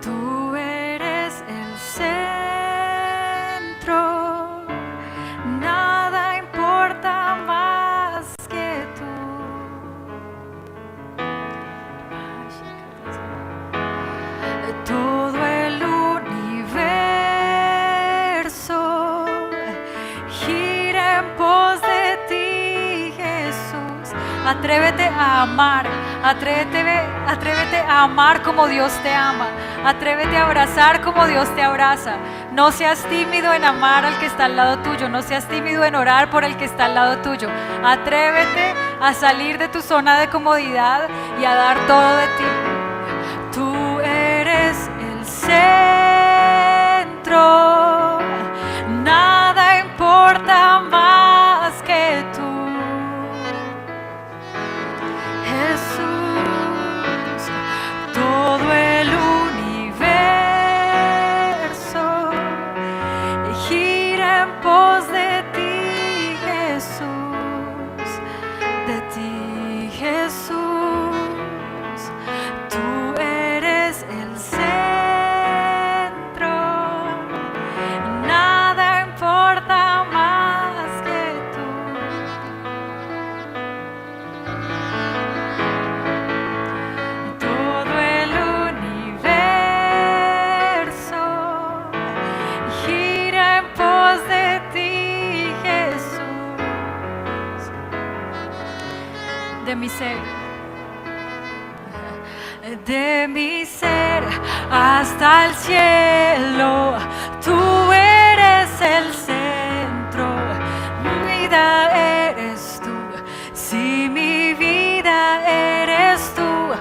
Tú eres el centro, nada importa más que tú. Todo el universo gira en pos de ti, Jesús. Atrévete a amar, atrévete a amar como Dios te ama. Atrévete a abrazar como Dios te abraza. No seas tímido en amar al que está al lado tuyo. No seas tímido en orar por el que está al lado tuyo. Atrévete a salir de tu zona de comodidad y a dar todo de ti. Tú eres el centro, nada importa más que tú. Jesús, todo el universo gira en pos de ti, Jesús, de ti, Jesús. Tú eres el centro, nada importa más que tú. Todo el universo gira en pos de ti, Jesús, de mi ser. De mi ser hasta el cielo, tú eres el centro, mi vida eres tú, si mi vida eres tú.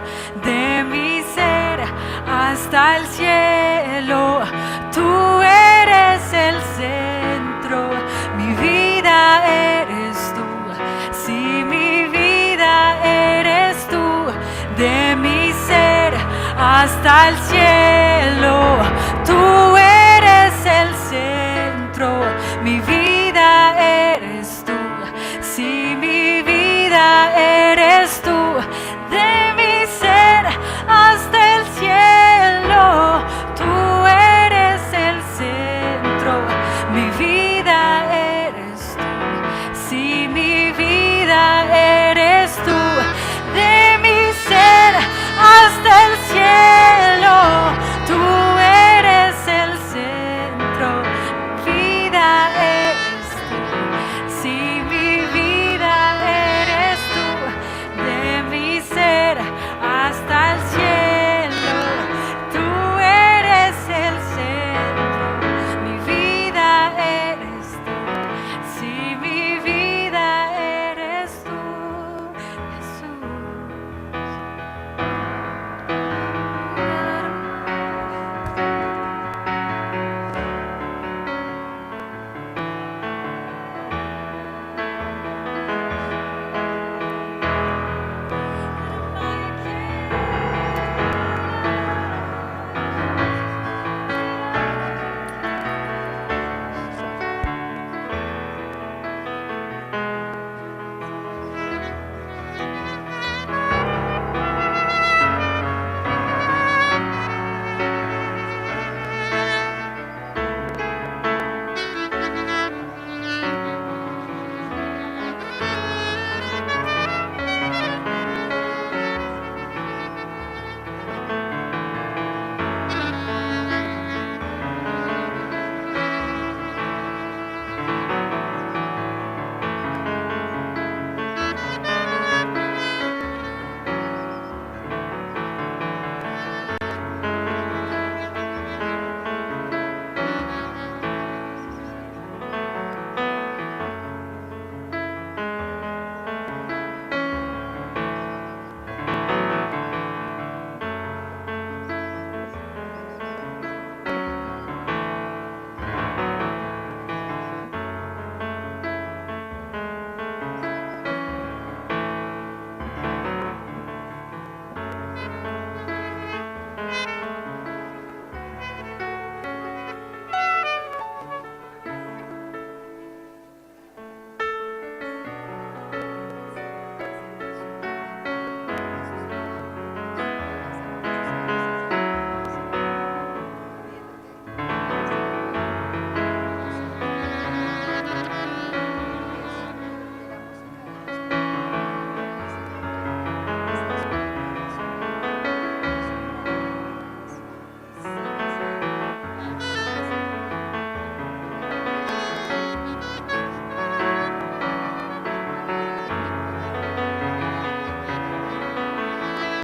De mi ser hasta el cielo, tú eres el centro, mi vida eres tú, si mi vida eres tú. De mi ser hasta el cielo, tú eres el centro, mi vida eres tú, si mi vida eres tú. De mi ser hasta el cielo, tú eres el centro, mi vida eres tú, si mi vida